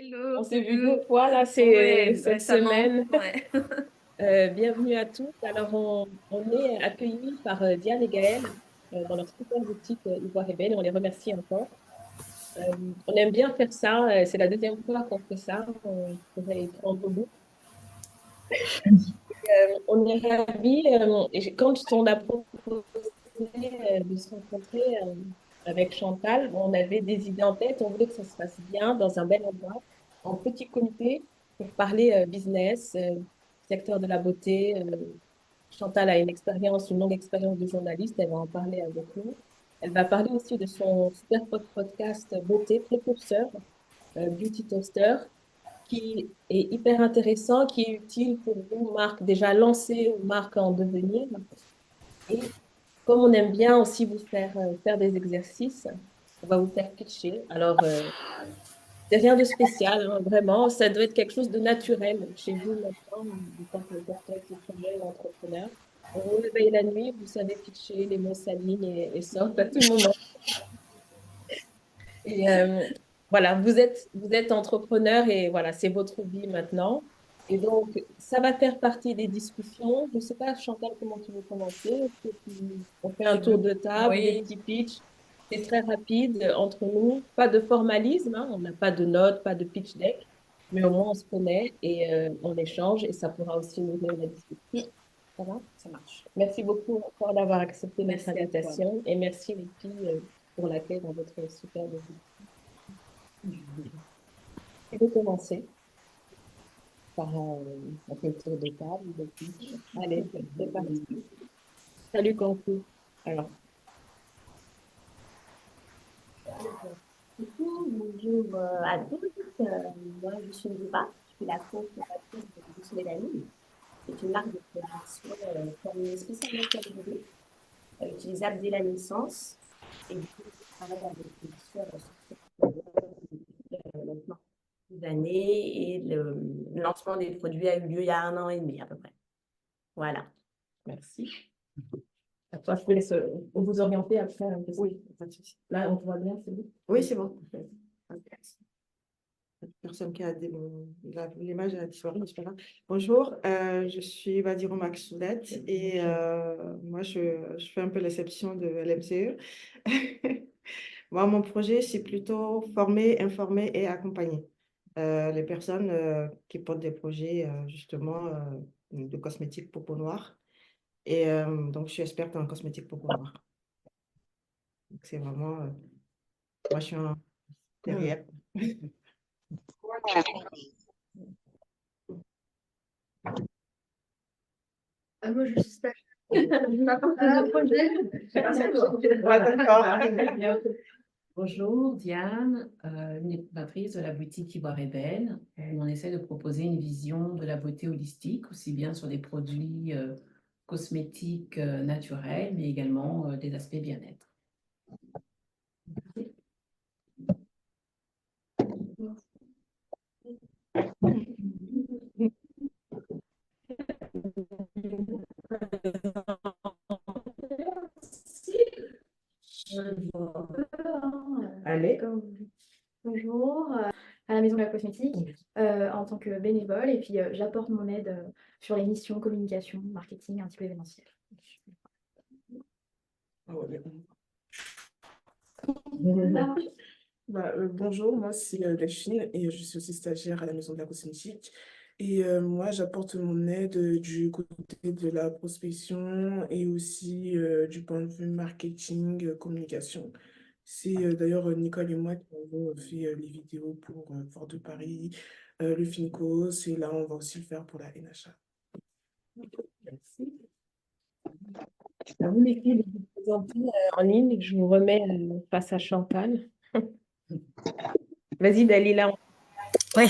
Hello, On s'est vu coucou. 2 fois là, Ouais, cette récemment. semaine. Ouais. Bienvenue à tous. Alors, on est accueillis par Diane et Gaël dans leur super boutique Ivoire et Belle. On les remercie encore. Euh, on aime bien faire ça. C'est la deuxième fois qu'on fait ça. On pourrait y prendre goût. On est ravis. Quand on a proposé de se rencontrer avec Chantal, on avait des idées en tête. On voulait que ça se passe bien dans un bel endroit, en petit comité, pour parler business, secteur de la beauté. Chantal a une longue expérience de journaliste. Elle va en parler avec nous. Elle va parler aussi de son super podcast beauté, précurseur, Beauty Toaster, qui est hyper intéressant, qui est utile pour vous, marques déjà lancées ou marques en devenir. Et comme on aime bien aussi vous faire des exercices, on va vous faire pitcher. Alors, c'est rien de spécial, hein, vraiment. Ça doit être quelque chose de naturel chez vous maintenant, en tant que porteur de projet ou entrepreneur. On vous réveille la nuit, vous savez pitcher, les mots s'alignent et sortent à tout moment. Et voilà, vous êtes entrepreneur et voilà, c'est votre vie maintenant. Et donc, ça va faire partie des discussions. Je ne sais pas, Chantal, comment tu veux commencer? On fait un Tu tour veux? de table, des Oui. petits pitchs. C'est très rapide entre nous. Pas de formalisme, hein. On n'a pas de notes, pas de pitch deck. Mais au moins, on se connaît et on échange et ça pourra aussi nourrir la discussion. Ça va? Ça marche. Merci beaucoup encore d'avoir accepté notre Merci à toi. invitation et merci les filles pour l'accueil dans votre super je vais commencer par un peu le tour de table, de pitch. Allez, c'est parti. Salut, Cantou. Alors, Bonjour à tous. Moi, je suis Nora. Je suis la cofondatrice de Douce Mélanie. C'est une marque de production formée spécialement pour les bébés, utilisable dès la naissance. Et du coup, je travaille avec des sur cette maintenant plus d'années et le lancement des produits a eu lieu il y a 1 an et demi à peu près. Voilà. merci. À toi, je te laisse vous orienter après un peu. Oui, pas de souci. Là, on te voit bien, c'est bon? Oui, c'est bon. Personne qui a l'image a disparu, mais c'est pas grave. Bonjour, je suis Badiro Maxoudette et moi je fais un peu l'exception de LMCE. Moi, mon projet, c'est plutôt former, informer et accompagner les personnes qui portent des projets justement de cosmétiques pour peau noire. Et donc, je suis experte en cosmétiques pour peau noire. Donc, c'est vraiment, moi, je suis derrière. Moi, je suis stagiaire. Je m'apporte de projet. Ouais, d'accord. Bonjour, Diane, une fondatrice de la boutique Ivoire et Belle. On essaie de proposer une vision de la beauté holistique, aussi bien sur des produits cosmétiques naturels, mais également des aspects bien-être. Allez. Bonjour, à la Maison de la Cosmétique, en tant que bénévole, et puis j'apporte mon aide sur les missions, communication, marketing, un petit peu événementiel. Bonjour, moi c'est Delphine et je suis aussi stagiaire à la Maison de la Cosmétique. Et moi, j'apporte mon aide du côté de la prospection et aussi du point de vue marketing, communication. C'est d'ailleurs Nicole et moi qui avons fait les vidéos pour Fort de Paris, le Fincos, et là, on va aussi le faire pour la NHA. Merci. Vous, les filles, vous présentez en ligne. Je vous remets face à Chantal. Vas-y, Dalila. Oui.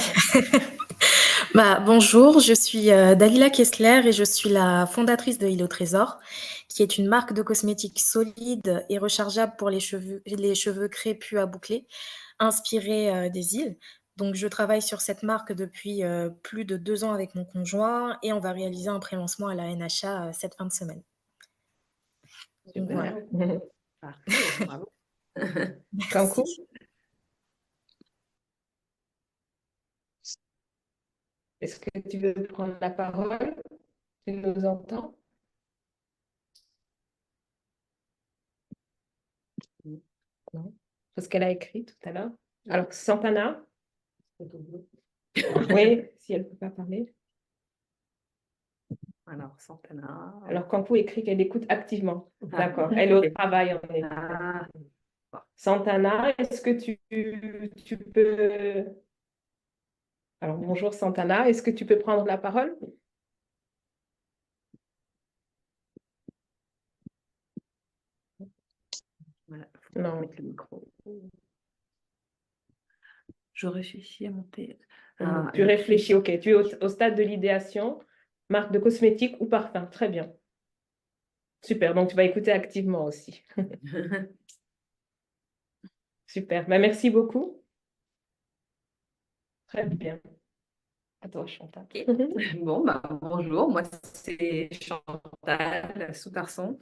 Bonjour, je suis Dalila Kessler et je suis la fondatrice de Île au Trésor, qui est une marque de cosmétiques solide et rechargeable pour les cheveux crépus à boucler, inspirés des îles. Donc, je travaille sur cette marque depuis plus de 2 ans avec mon conjoint et on va réaliser un pré-lancement à la NHA cette fin de semaine. Donc, voilà. Parfait, bravo. Cankou. Merci. Est-ce que tu veux prendre la parole? Tu nous entends? Non. Parce qu'elle a écrit tout à l'heure. Alors, Santana, oui, si elle ne peut pas parler. Alors, Santana. Alors, Kankou écrit qu'elle écoute activement. Ah. D'accord. Elle est au travail, en effet. Ah, Santana, est-ce que tu peux... Alors, bonjour Santana, est-ce que tu peux prendre la parole? voilà, faut Non. mettre le micro. Je réfléchis à monter. Ah, Tu réfléchis, ok. Tu es au stade de l'idéation, marque de cosmétique ou parfum. Très bien. Super, donc tu vas écouter activement aussi. Super, bah, merci beaucoup. Très bien. À toi, Chantal. Ok. Bon, bah, bonjour, moi c'est Chantal Soutarson.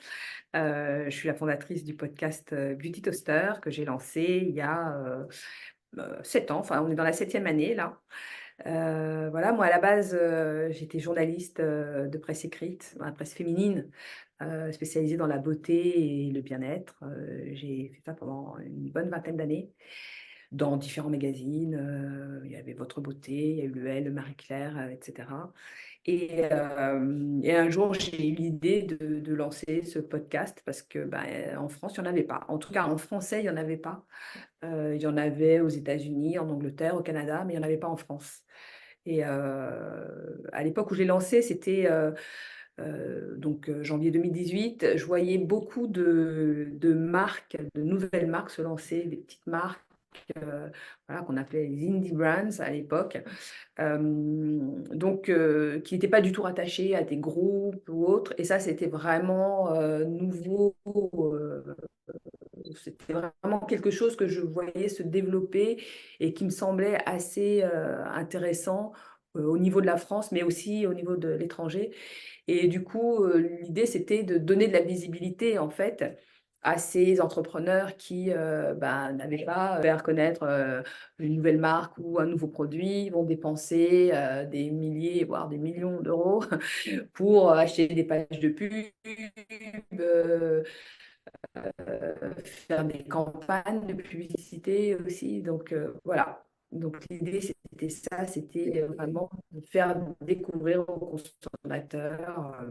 Je suis la fondatrice du podcast Beauty Toaster que j'ai lancé il y a 7 ans, enfin on est dans la 7e année là. Voilà, moi à la base j'étais journaliste de presse écrite, dans la presse féminine, spécialisée dans la beauté et le bien-être. J'ai fait ça pendant une bonne vingtaine d'années dans différents magazines. Il y avait Votre Beauté, il y a eu le Elle, Marie-Claire, etc. Et un jour, j'ai eu l'idée de lancer ce podcast parce que en France, il n'y en avait pas. En tout cas, en français, il n'y en avait pas. Il y en avait aux États-Unis, en Angleterre, au Canada, mais il n'y en avait pas en France. Et à l'époque où j'ai lancé, c'était donc janvier 2018. Je voyais beaucoup de marques, de nouvelles marques se lancer, des petites marques voilà, qu'on appelait les indie brands à l'époque, donc qui n'étaient pas du tout rattachés à des groupes ou autres. Et ça, c'était vraiment nouveau. C'était vraiment quelque chose que je voyais se développer et qui me semblait assez intéressant au niveau de la France, mais aussi au niveau de l'étranger. Et du coup, l'idée, c'était de donner de la visibilité, en fait, à ces entrepreneurs qui n'avaient pas faire connaître une nouvelle marque ou un nouveau produit, vont dépenser des milliers, voire des millions d'euros pour acheter des pages de pub, faire des campagnes de publicité aussi. Donc, voilà. Donc, l'idée, c'était ça, c'était vraiment de faire découvrir aux consommateurs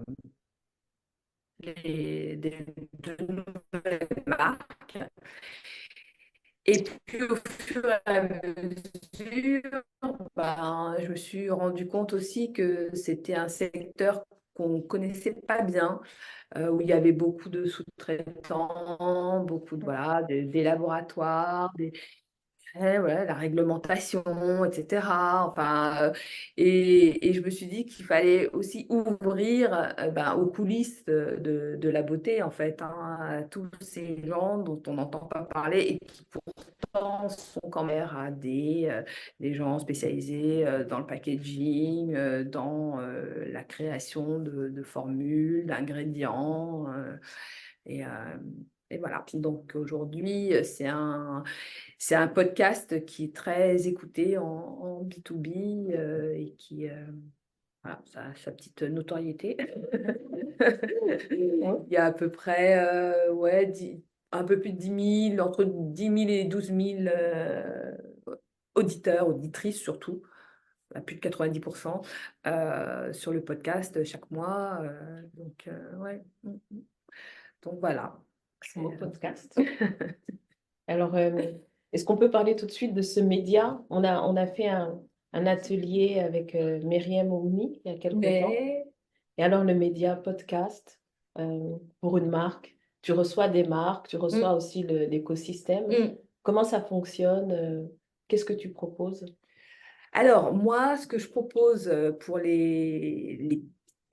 de nouvelles marques. Et puis au fur et à mesure, je me suis rendu compte aussi que c'était un secteur qu'on ne connaissait pas bien, où il y avait beaucoup de sous-traitants, beaucoup de, voilà, des laboratoires, voilà, la réglementation, etc. Enfin, et je me suis dit qu'il fallait aussi ouvrir aux coulisses de la beauté, en fait, hein, à tous ces gens dont on n'entend pas parler et qui pourtant sont quand même à des gens spécialisés dans le packaging, dans la création de formules, d'ingrédients. Et, euh, et voilà. Donc aujourd'hui, c'est un podcast qui est très écouté en B2B et qui voilà, ça a sa petite notoriété. Il y a à peu près ouais, un peu plus de 10 000, entre 10 000 et 12 000 auditeurs, auditrices surtout, à plus de 90% sur le podcast chaque mois. Donc, ouais. Donc voilà. C'est mon podcast. Alors, est-ce qu'on peut parler tout de suite de ce média? On a fait un atelier avec Myriam Oumi il y a quelques temps. Et alors, le média podcast, pour une marque, tu reçois des marques, tu reçois aussi l'écosystème. Comment ça fonctionne? Qu'est-ce que tu proposes? Alors, moi, ce que je propose pour les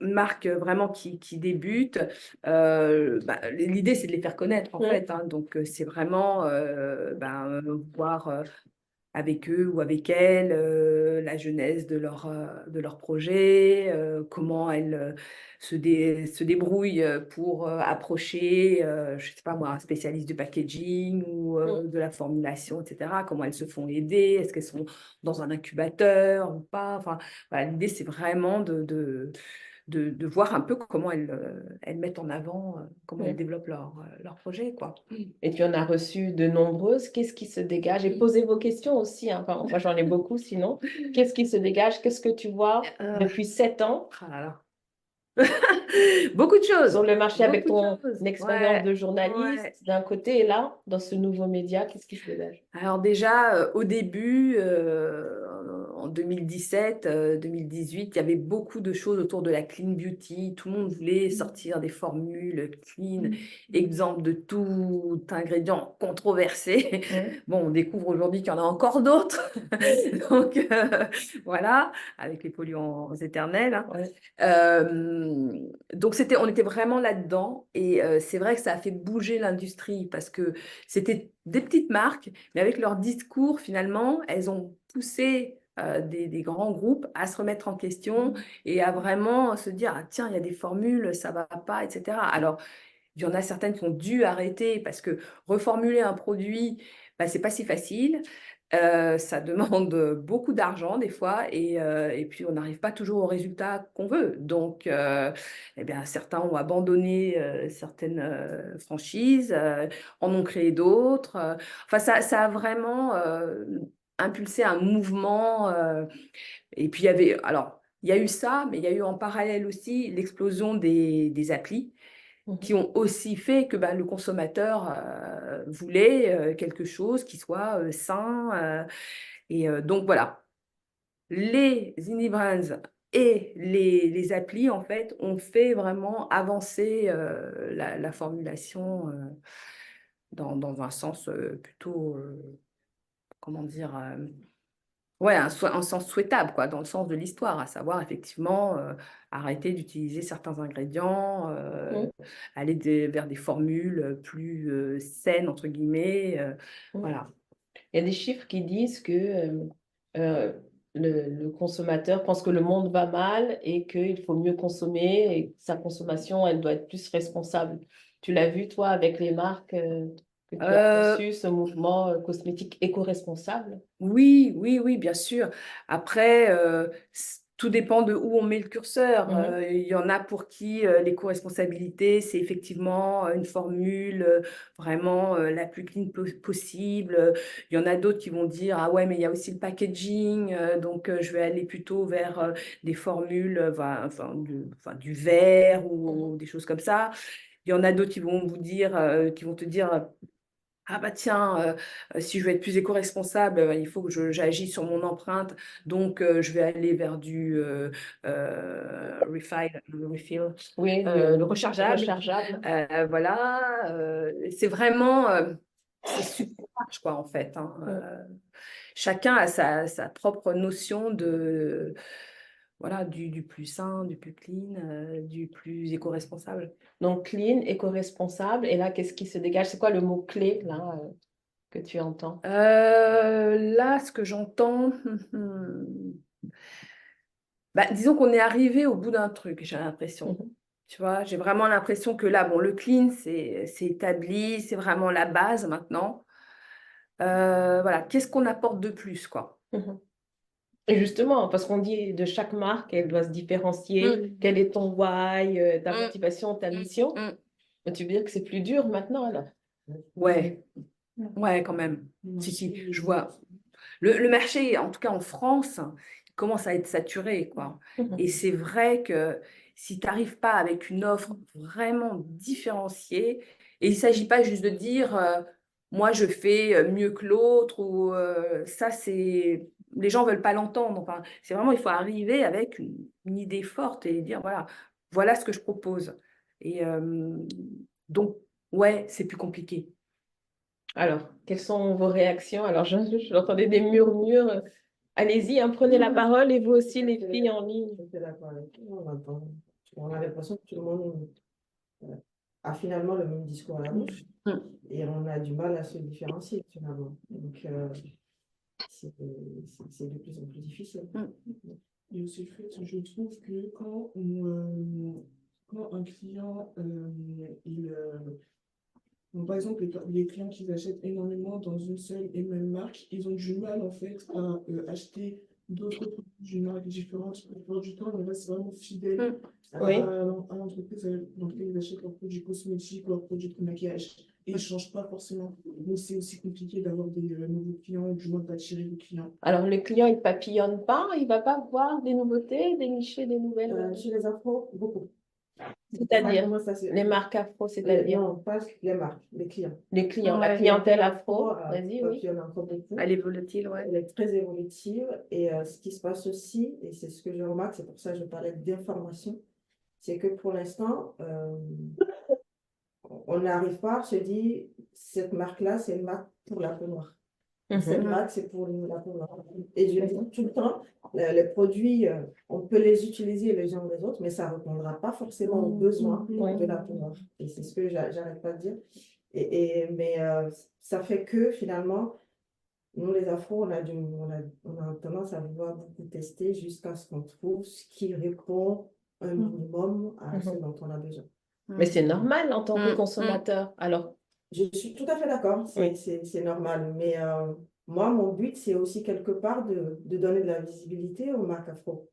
marques vraiment qui débutent, l'idée, c'est de les faire connaître, en fait, hein. Donc, c'est vraiment voir avec eux ou avec elles, la genèse de leur projet, comment elles se débrouillent pour approcher, je ne sais pas moi, un spécialiste du packaging ou de la formulation, etc. Comment elles se font aider, est-ce qu'elles sont dans un incubateur ou pas. Enfin, voilà, l'idée, c'est vraiment de voir un peu comment elles mettent en avant, comment elles développent leur projet, quoi. Et tu en as reçu de nombreuses. Qu'est-ce qui se dégage? Et posez vos questions aussi, hein. Enfin, moi, j'en ai beaucoup sinon. Qu'est-ce qui se dégage? Qu'est-ce que tu vois depuis 7 ans Ah là là. Beaucoup de choses. sur le marché avec Beaucoup de ton choses. expérience Ouais, de journaliste ouais. d'un côté et là, dans ce nouveau média, qu'est-ce qui se dégage? Alors déjà, au début, en 2017, 2018, il y avait beaucoup de choses autour de la clean beauty. Tout le monde voulait sortir des formules clean, exemptes de tout ingrédient controversé. Bon, on découvre aujourd'hui qu'il y en a encore d'autres. Donc, voilà, avec les polluants éternels, hein. Donc, on était vraiment là-dedans. Et c'est vrai que ça a fait bouger l'industrie parce que c'était des petites marques, mais avec leur discours, finalement, elles ont poussé des grands groupes à se remettre en question et à vraiment se dire, ah, tiens, il y a des formules, ça va pas, etc. Alors, il y en a certaines qui ont dû arrêter parce que reformuler un produit, bah, c'est pas si facile. Ça demande beaucoup d'argent des fois et puis on n'arrive pas toujours au résultat qu'on veut. Donc, eh bien, certains ont abandonné certaines franchises, en ont créé d'autres. Enfin, ça a vraiment impulsé un mouvement. Et puis, il y a eu ça, mais il y a eu en parallèle aussi l'explosion des applis qui ont aussi fait que le consommateur voulait quelque chose qui soit sain. Donc voilà, les indie brands et les applis, en fait, ont fait vraiment avancer la formulation dans un sens plutôt, comment dire, ouais, un sens souhaitable, quoi, dans le sens de l'histoire, à savoir effectivement arrêter d'utiliser certains ingrédients, aller vers des formules plus saines, entre guillemets. Voilà. Il y a des chiffres qui disent que le consommateur pense que le monde va mal et qu'il faut mieux consommer et que sa consommation, elle doit être plus responsable. Tu l'as vu, toi, avec les marques que tu as reçues, ce mouvement cosmétique éco-responsable? Oui, oui, oui, bien sûr. Après, tout dépend de où on met le curseur. Il y en a pour qui l'éco-responsabilité, c'est effectivement une formule vraiment la plus clean possible. Il y en a d'autres qui vont dire, ah ouais, mais il y a aussi le packaging, donc je vais aller plutôt vers des formules, du verre ou des choses comme ça. Il y en a d'autres qui vont qui vont te dire, ah bah tiens, si je veux être plus éco-responsable, il faut que j'agisse sur mon empreinte, donc je vais aller vers du refill, Oui, le rechargeable. Voilà, c'est vraiment, c'est super large, quoi, en fait, hein. Chacun a sa propre notion voilà, du plus sain, du plus clean, du plus éco-responsable. Donc, clean, éco-responsable. Et là, qu'est-ce qui se dégage? C'est quoi le mot-clé là, que tu entends? Là, ce que j'entends, disons qu'on est arrivé au bout d'un truc, j'ai l'impression. Tu vois, j'ai vraiment l'impression que là, bon, le clean, c'est établi, c'est vraiment la base maintenant. Voilà, qu'est-ce qu'on apporte de plus, quoi? Et justement, parce qu'on dit de chaque marque, elle doit se différencier. Quel est ton why, ta motivation, ta mission? Tu veux dire que c'est plus dur maintenant, alors? Ouais, ouais, quand même. Si, je vois. Le marché, en tout cas en France, commence à être saturé, quoi. Et c'est vrai que si tu n'arrives pas avec une offre vraiment différenciée, et il ne s'agit pas juste de dire moi je fais mieux que l'autre, ou ça, c'est. Les gens ne veulent pas l'entendre. Enfin, c'est vraiment, il faut arriver avec une idée forte et dire voilà ce que je propose. Et donc, ouais, c'est plus compliqué. Alors, quelles sont vos réactions? Alors, j'entendais des murmures. Allez-y, hein, prenez la parole et vous aussi, les filles en ligne. Je suis d'accord avec toi. On a l'impression que tout le monde a finalement le même discours à la bouche et on a du mal à se différencier finalement. Donc, c'est de plus en plus difficile. Et aussi, le fait, je trouve que quand un client, bon, par exemple, les clients qui achètent énormément dans une seule et même marque, ils ont du mal en fait à acheter d'autres produits d'une marque différente. La plupart du temps, ils restent vraiment fidèles Oui. à l'entreprise dans laquelle ils achètent leurs produits cosmétiques, leurs produits de maquillage. Et ils ne changent pas forcément. Donc, c'est aussi compliqué d'avoir des nouveaux clients, ou du moins d'attirer des clients. Alors, le client, il papillonne pas, il va pas voir des nouveautés, dénicher des nouvelles. Chez les afros, beaucoup. C'est-à-dire, Ça commence à se- les marques afro, c'est-à-dire Non, pas les marques, les clients. les clients, la Ouais. clientèle afro. Vas-y, oui. Papillonne encore beaucoup. Elle est volatile, ouais. Elle est très évolutive et ce qui se passe aussi, et c'est ce que je remarque, c'est pour ça que je parlais d'information, c'est que pour l'instant, on n'arrive pas à se dire, cette marque-là, c'est une marque pour la peau noire. Cette marque, c'est pour la peau noire. Et je dis tout le temps, les produits, on peut les utiliser les uns ou les autres, mais ça ne répondra pas forcément aux besoins de la peau noire. Et c'est ce que j'arrête pas de dire. Mais ça fait que finalement, nous, les afros, on a tendance à vouloir beaucoup tester jusqu'à ce qu'on trouve ce qui répond un minimum à ce dont on a besoin. Mais c'est normal en tant que Mm. consommateur. Alors, Je suis tout à fait d'accord, c'est normal. Mais moi, mon but, c'est aussi quelque part de donner de la visibilité aux marques afro.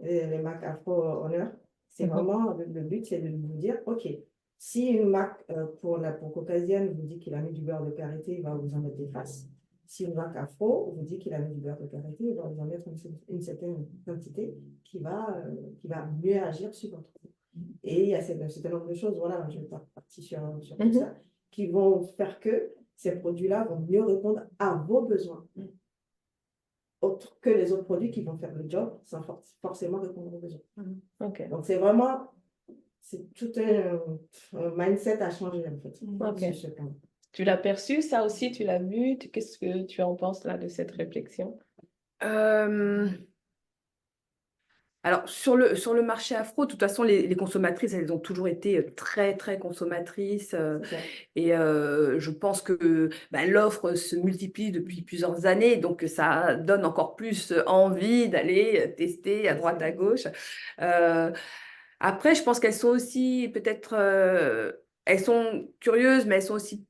Et les marques afro-honneur, c'est vraiment, le but, c'est de vous dire, OK, si une marque pour la peau caucasienne vous dit qu'il a mis du beurre de karité, il va vous en mettre des faces. Si une marque afro vous dit qu'il a mis du beurre de karité, il va vous en mettre une certaine quantité qui va mieux agir sur votre peau. Et il y a un certain nombre de choses, voilà, je vais pas partir sur tout ça, qui vont faire que ces produits-là vont mieux répondre à vos besoins, autre que les autres produits qui vont faire le job sans forcément répondre aux besoins. ok. Donc c'est tout un mindset à changer en fait. Ok. sur ce point. Tu l'as perçu, ça aussi, tu l'as vu. Qu'est-ce que tu en penses là de cette réflexion? Alors, sur le marché afro, de toute façon, les consommatrices, elles ont toujours été très, très consommatrices. C'est ça. Et je pense que l'offre se multiplie depuis plusieurs années, donc ça donne encore plus envie d'aller tester à droite, à gauche. Après, je pense qu'elles sont aussi peut-être, elles sont curieuses, mais elles sont aussi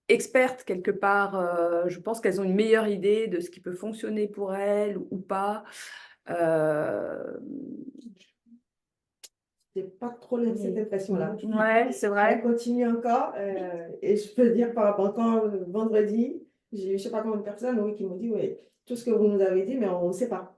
expertes quelque part. Je pense qu'elles ont une meilleure idée de ce qui peut fonctionner pour elles ou pas. C'est pas trop cette impression-là. Ouais, c'est vrai. Elle continue encore et je peux dire par rapport quand vendredi, j'ai je sais pas combien de personnes oui, qui m'ont dit oui, tout ce que vous nous avez dit, mais on ne sait pas.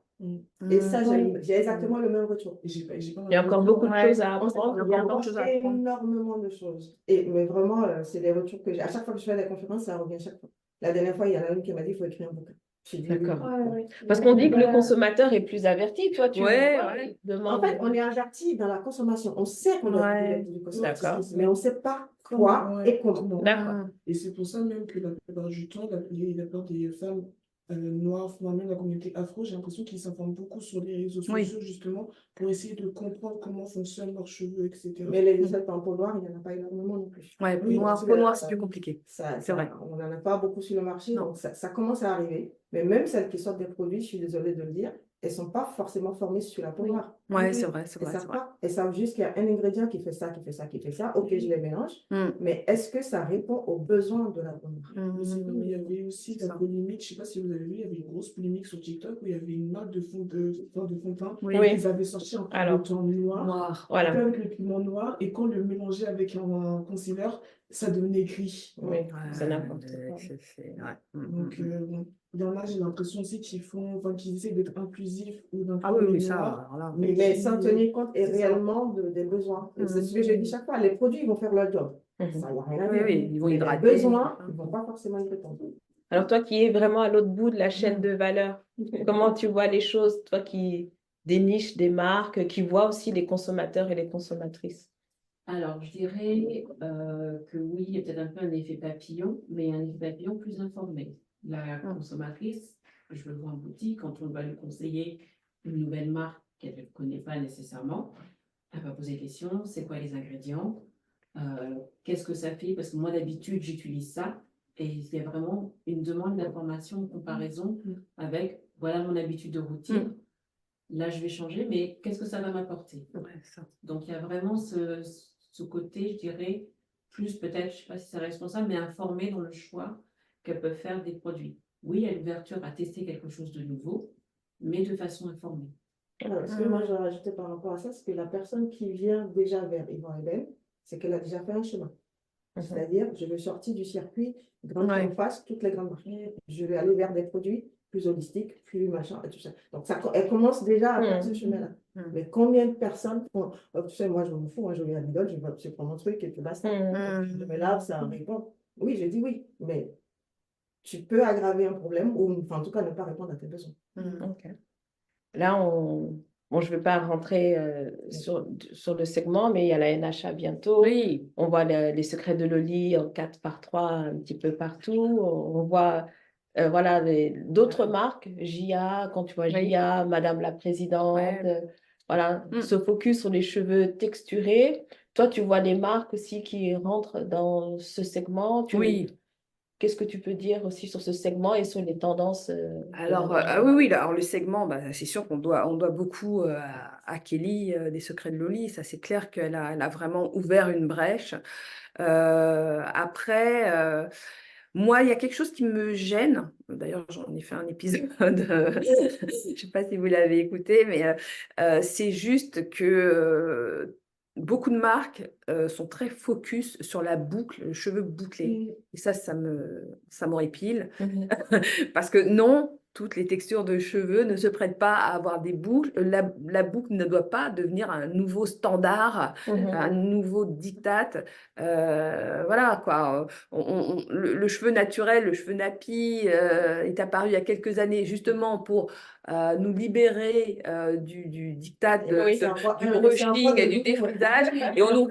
Et ça, j'ai exactement le même retour. J'ai pas Il y a encore beaucoup de choses à apprendre. Il y a encore énormément de choses. Mais vraiment, c'est des retours que j'ai. À chaque fois que je fais des conférences, ça revient chaque fois. La dernière fois, il y en a une qui m'a dit il faut écrire un bouquin. D'accord. Parce qu'on dit que le consommateur est plus averti. Toi, tu Ouais. En fait, on est averti dans la consommation. On sait qu'on doit utiliser du cosmétique, D'accord. mais on ne sait pas quoi et comment. D'accord. Et c'est pour ça même que la plupart du temps, la plupart des femmes noires, même la communauté afro, j'ai l'impression qu'ils s'informent beaucoup sur les réseaux sociaux, justement, pour essayer de comprendre comment fonctionnent leurs cheveux, etc. Mais les recettes en peau noire, il n'y en a pas énormément non plus. Ouais, Oui, peau noire, c'est plus compliqué. C'est vrai. On n'en a pas beaucoup sur le marché, Non. donc ça commence à arriver. Mais même celles qui sortent des produits, je suis désolée de le dire, elles ne sont pas forcément formées sur la peau noire. Ouais, c'est vrai, Elles savent pas. Elles savent juste qu'il y a un ingrédient qui fait ça, qui fait ça, qui fait ça. Ok, je les mélange. Mais est-ce que ça répond aux besoins de la peau noire? Mais c'est comme il y avait aussi la polémique, je ne sais pas si vous avez vu, il y avait une grosse polémique sur TikTok où il y avait une marque de fond de teint. Ils avaient sorti un pigment noir. Voilà. Avec le pigment noir, et quand le mélangeait avec un concealer, ça devenait gris. Oui, c'est n'importe quoi. Donc, il y en a, j'ai l'impression aussi qu'ils essaient d'être inclusifs ou d'inclure Ah oui, les ça, noirs, alors là. Mais sans tenir compte c'est ça. réellement des besoins. Et c'est ce que je dis chaque fois, les produits vont faire leur job. Ça, il n'y a rien à dire. Ils vont Mais hydrater. les besoins, ils ne vont pas forcément y répondre. Alors, toi qui es vraiment à l'autre bout de la chaîne de valeur, comment tu vois les choses, toi qui déniches des marques, qui vois aussi les consommateurs et les consommatrices? Alors, je dirais que oui, il y a peut-être un peu un effet papillon, mais un effet papillon plus informé. La consommatrice, je le vois en boutique, quand on va lui conseiller une nouvelle marque qu'elle ne connaît pas nécessairement, elle va poser des questions, c'est quoi les ingrédients, qu'est-ce que ça fait, parce que moi d'habitude j'utilise ça, Et il y a vraiment une demande d'information, de comparaison avec, voilà mon habitude de routine. Là, je vais changer, mais qu'est-ce que ça va m'apporter? Ouais, ça. Donc, il y a vraiment ce côté, je dirais, plus peut-être, je ne sais pas si c'est responsable, mais informé dans le choix qu'elles peuvent faire des produits. Oui, il y a l'ouverture à tester quelque chose de nouveau, mais de façon informée. Alors, ce que moi, je rajouter par rapport à ça, c'est que la personne qui vient déjà vers Yvan Eben, c'est qu'elle a déjà fait un chemin. C'est-à-dire, je veux sortir du circuit grande Ouais. surface, toutes les grandes marques. Je vais aller vers des produits plus holistiques, plus machin, et tout ça. Donc, elle commence déjà à faire ce chemin-là. Mais combien de personnes font, tu sais, moi, je m'en fous, moi, je vais à Lidl, je prends mon truc et puis basta. Je me lave, ça répond. Oui, je dis oui, mais tu peux aggraver un problème ou, enfin, en tout cas, ne pas répondre à tes besoins. Ok. Là, bon, je ne vais pas rentrer sur le segment, mais il y a la NHA bientôt. Oui. On voit les secrets de Loli en 4x3 un petit peu partout. On voit voilà, d'autres marques, JA, quand tu vois Oui. JA, Madame la Présidente, Ouais. voilà, se focus sur les cheveux texturés. Toi, tu vois des marques aussi qui rentrent dans ce segment. Oui. Qu'est-ce que tu peux dire aussi sur ce segment et sur les tendances Alors, oui, alors le segment, bah, c'est sûr on doit beaucoup à Kelly des Secrets de Loli. Ça, c'est clair elle a vraiment ouvert une brèche. Après, moi, il y a quelque chose qui me gêne. D'ailleurs, j'en ai fait un épisode, je ne sais pas si vous l'avez écouté, mais c'est juste que beaucoup de marques sont très focus sur la boucle, le cheveu bouclé. Et ça m'horripile. Parce que non, toutes les textures de cheveux ne se prêtent pas à avoir des boucles. La boucle ne doit pas devenir un nouveau standard, un nouveau diktat. Voilà quoi. Le cheveu naturel, le cheveu nappy est apparu il y a quelques années justement pour nous libérer du diktat du brushing et du défrisage. Et on nous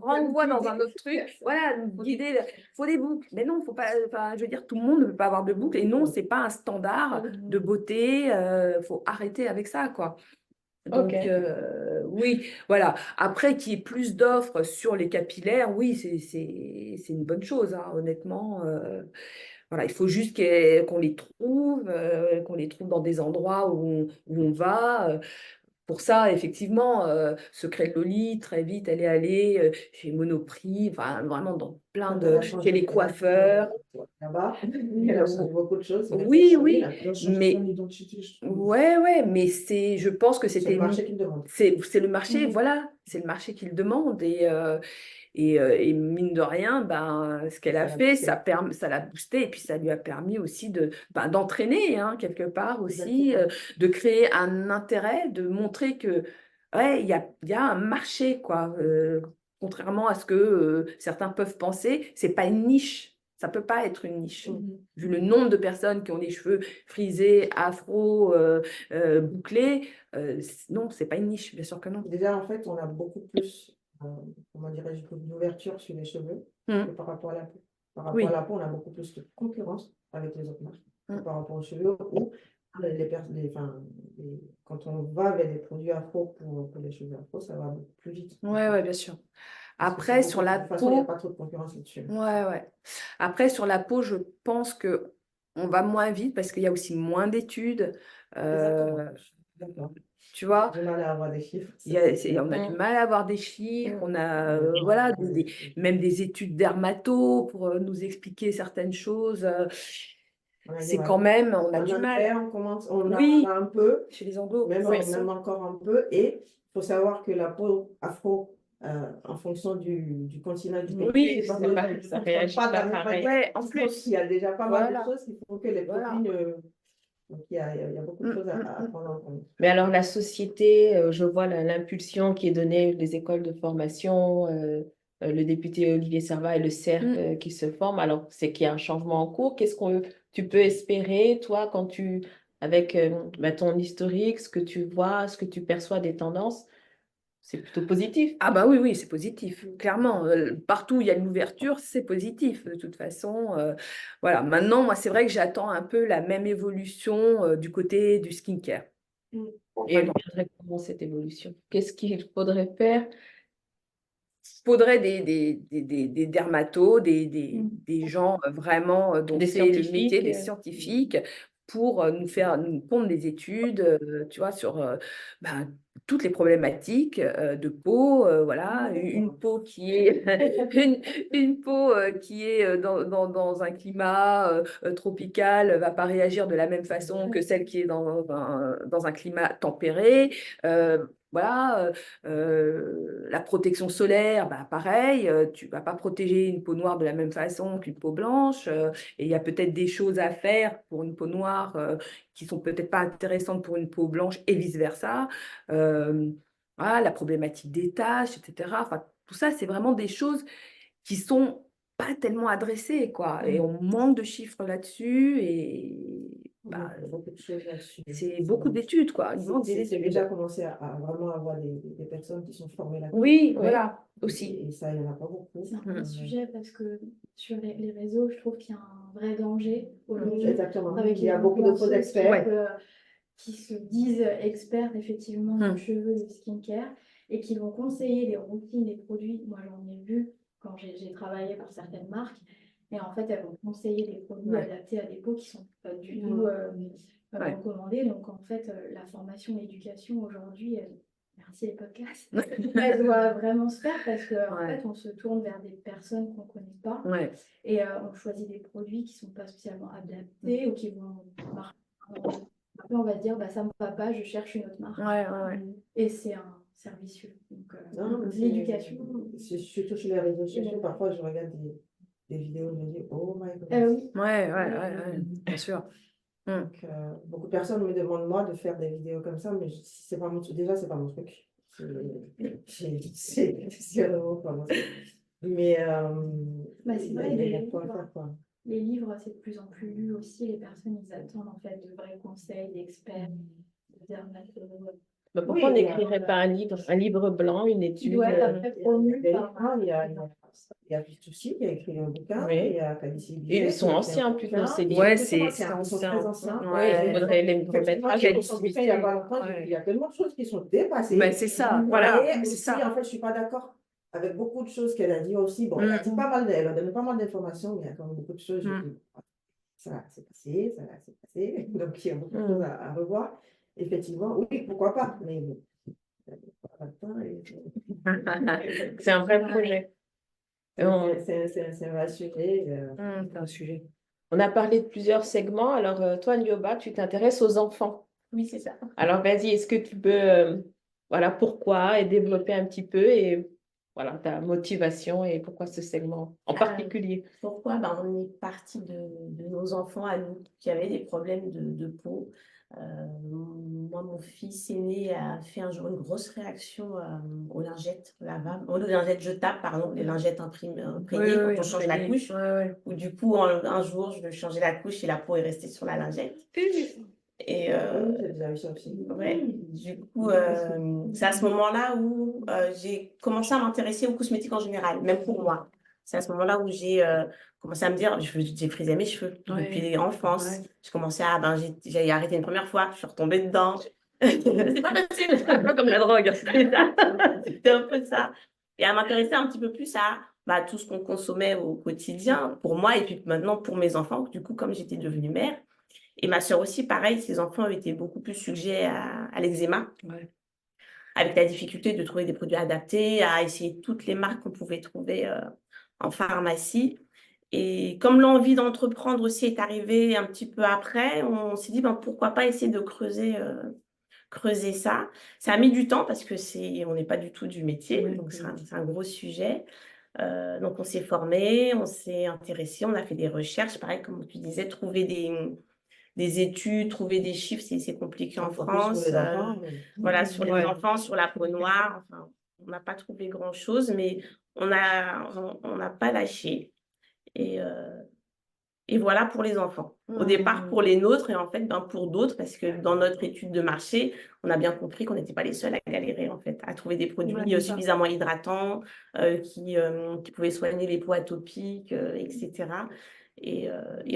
renvoie dans un autre truc. Voilà, nous guider. Il faut des boucles. Mais non, faut pas. Enfin, je veux dire, tout le monde ne peut pas avoir de boucles. Et non, c'est pas un standard de beauté. Faut arrêter avec ça, quoi. Donc, oui, voilà. Après, qu'il y ait plus d'offres sur les capillaires, oui, c'est une bonne chose, hein, honnêtement. Voilà, il faut juste qu'on les trouve dans des endroits où on va. Pour ça, effectivement, Secret de Loli, très vite, elle est allée chez Monoprix, enfin, vraiment dans plein chez les coiffeurs. Là-bas, elle a changé beaucoup de choses. Oui, oui, mais son identité, je trouve. ouais, mais je pense que C'est c'était le marché qui le demande. c'est le marché, voilà, c'est le marché qui le demande et mine de rien, ben, ce qu'elle a fait, ça l'a boosté et puis ça lui a permis aussi d'entraîner hein, quelque part aussi, de créer un intérêt, de montrer que ouais, il y a un marché quoi. Contrairement à ce que certains peuvent penser, c'est pas une niche. Ça peut pas être une niche. Vu le nombre de personnes qui ont des cheveux frisés, afro, bouclés, non, c'est pas une niche, bien sûr que non. Déjà, en fait, on a beaucoup plus, comment dirais-je, d'ouverture sur les cheveux que par rapport à la peau. Par rapport à la peau, on a beaucoup plus de concurrence avec les autres marques que par rapport aux cheveux où quand on va vers des produits afro pour les cheveux afro, ça va beaucoup plus vite. Ouais, bien sûr. Après, sur la peau, il n'y a pas trop de concurrence là-dessus. Ouais. Après, sur la peau, je pense que on va moins vite parce qu'il y a aussi moins d'études. D'accord. Tu vois, du mal à avoir des chiffres. on a du mal à avoir des chiffres. On a voilà, même des études dermato pour nous expliquer certaines choses. C'est quand même, on a du mal. On Oui, a un peu, chez les anglo. même encore un peu. Et il faut savoir que la peau afro, en fonction du continent du pays, ça réagit pas pareil. Ouais, en plus, il y a déjà pas mal de choses qu'il faut que les produits Donc, il y a beaucoup de choses à prendre en compte. Mais alors, la société, je vois l'impulsion qui est donnée des écoles de formation, le député Olivier Servat et le CERF qui se forment. Alors, c'est qu'il y a un changement en cours. Qu'est-ce que tu peux espérer, toi, quand avec ton historique, ce que tu vois, ce que tu perçois des tendances? C'est plutôt positif. Ah bah oui, c'est positif, clairement. Partout où il y a une ouverture, c'est positif, de toute façon. Voilà. Maintenant, moi, c'est vrai que j'attends un peu la même évolution du côté du skincare. Et elle viendrait comment cette évolution? Qu'est-ce qu'il faudrait faire faudrait des dermatos, des gens vraiment dont Des c'est le métier, scientifiques. des scientifiques, pour nous pondre des études, tu vois, sur ben, toutes les problématiques de peau, voilà, une peau qui est une peau qui est dans un climat tropical va pas réagir de la même façon que celle qui est dans un climat tempéré. Voilà, la protection solaire, bah, pareil, tu vas pas protéger une peau noire de la même façon qu'une peau blanche. Et il y a peut-être des choses à faire pour une peau noire qui sont peut-être pas intéressantes pour une peau blanche et vice-versa. Voilà, la problématique des taches, etc. Enfin, tout ça, c'est vraiment des choses qui sont pas tellement adressées, quoi. Et on manque de chiffres là-dessus et bah, beaucoup de choses là-dessus. c'est beaucoup d'études, quoi. Il manque des C'est études. déjà commencé à vraiment avoir des personnes qui sont formées là-dessus. Oui, voilà, aussi. Et ça, il n'y en a pas beaucoup. C'est un vrai sujet parce que sur les réseaux, je trouve qu'il y a un vrai danger aujourd'hui. Exactement. Avec Il y a les beaucoup de faux influenceuses experts. qui se disent experts effectivement de cheveux, de skincare et qui vont conseiller des routines, des produits. Moi, j'en ai vu quand j'ai travaillé pour certaines marques. Et en fait, elles vont conseiller des produits adaptés à des peaux qui ne sont pas du tout recommandés. Donc, en fait, la formation, l'éducation aujourd'hui, merci les podcasts, elle doit vraiment se faire parce qu'en fait, on se tourne vers des personnes qu'on ne connaît pas. Et on choisit des produits qui ne sont pas spécialement adaptés ou qui vont marcher. Après, on va se dire, bah, ça ne me va pas, je cherche une autre marque. Et c'est un service. Donc, l'éducation. Surtout sur les réseaux sociaux, parfois je regarde des vidéos, je me dis, oh my God. Oui, bien sûr. Donc, beaucoup de personnes me demandent, moi, de faire des vidéos comme ça, mais c'est pas déjà, c'est pas mon truc. C'est vraiment pas mon truc. Mais c'est vrai, il y a quoi à faire, quoi. Les livres, c'est de plus en plus lu aussi. Les personnes, ils attendent en fait de vrais conseils d'experts, de dermatologues. Pourquoi on n'écrirait pas un livre blanc, une étude? Il doit être après promu par... Il y a Fitoussi qui a écrit un bouquin, il y a Cadici Ils sont anciens plutôt, c'est livres. Ils sont très anciens. Il faudrait les remettre à jour. Il y a pas longtemps, il y a tellement de choses qui sont dépassées. Ben, c'est ça, voilà. Et aussi, en fait, je suis pas d'accord avec beaucoup de choses qu'elle a dit aussi. Bon, elle a dit pas mal, elle a donné pas mal d'informations, mais il y a quand même beaucoup de choses. Ça s'est passé, ça s'est passé. Donc, il y a beaucoup de choses à revoir. Effectivement, oui, pourquoi pas, mais c'est un vrai projet. C'est un vrai sujet. C'est un sujet. On a parlé de plusieurs segments. Alors, toi, Nioba, tu t'intéresses aux enfants. Oui, c'est ça. Alors, vas-y, est-ce que tu peux, voilà, pourquoi et développer un petit peu et voilà, ta motivation et pourquoi ce segment en particulier? Pourquoi? On est parti de nos enfants à nous qui avaient des problèmes de peau. Moi, mon fils aîné a fait un jour une grosse réaction aux lingettes lavables, aux lingettes jetables, pardon, les lingettes imprégnées quand on change la couche. Ou du coup, un jour, je veux changer la couche et la peau est restée sur la lingette. Et du coup, c'est à ce moment-là où j'ai commencé à m'intéresser aux cosmétiques en général, même pour moi. C'est à ce moment-là où j'ai commencé à me dire, j'ai frisé mes cheveux depuis l'enfance. J'ai commencé à, j'ai arrêté une première fois, je suis retombée dedans. C'est pas facile, c'est un peu comme la drogue. C'était un peu ça. Et à m'intéresser un petit peu plus à tout ce qu'on consommait au quotidien, pour moi et puis maintenant pour mes enfants. Du coup, comme j'étais devenue mère, et ma soeur aussi, pareil, ses enfants étaient beaucoup plus sujets à l'eczéma, avec la difficulté de trouver des produits adaptés, à essayer toutes les marques qu'on pouvait trouver en pharmacie. Et comme l'envie d'entreprendre aussi est arrivée un petit peu après, on s'est dit pourquoi pas essayer de creuser ça. Ça a mis du temps parce que on n'est pas du tout du métier, donc c'est un gros sujet. Donc on s'est formé, on s'est intéressé, on a fait des recherches, pareil comme tu disais, trouver des études, trouver des chiffres, c'est compliqué en France. Sur les enfants, voilà, sur les enfants, sur la peau noire. Enfin, on n'a pas trouvé grand-chose, mais on n'a pas lâché. Et voilà pour les enfants. Au départ, pour les nôtres et en fait, pour d'autres, parce que dans notre étude de marché, on a bien compris qu'on n'était pas les seuls à galérer, en fait, à trouver des produits suffisamment hydratants, qui pouvaient soigner les peaux atopiques, etc. Et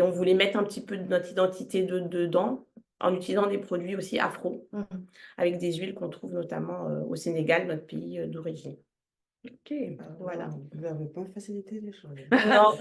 on voulait mettre un petit peu de notre identité dedans, en utilisant des produits aussi afro, avec des huiles qu'on trouve notamment au Sénégal, notre pays d'origine. Ok. Voilà. Vous n'avez pas facilité les choses. Non.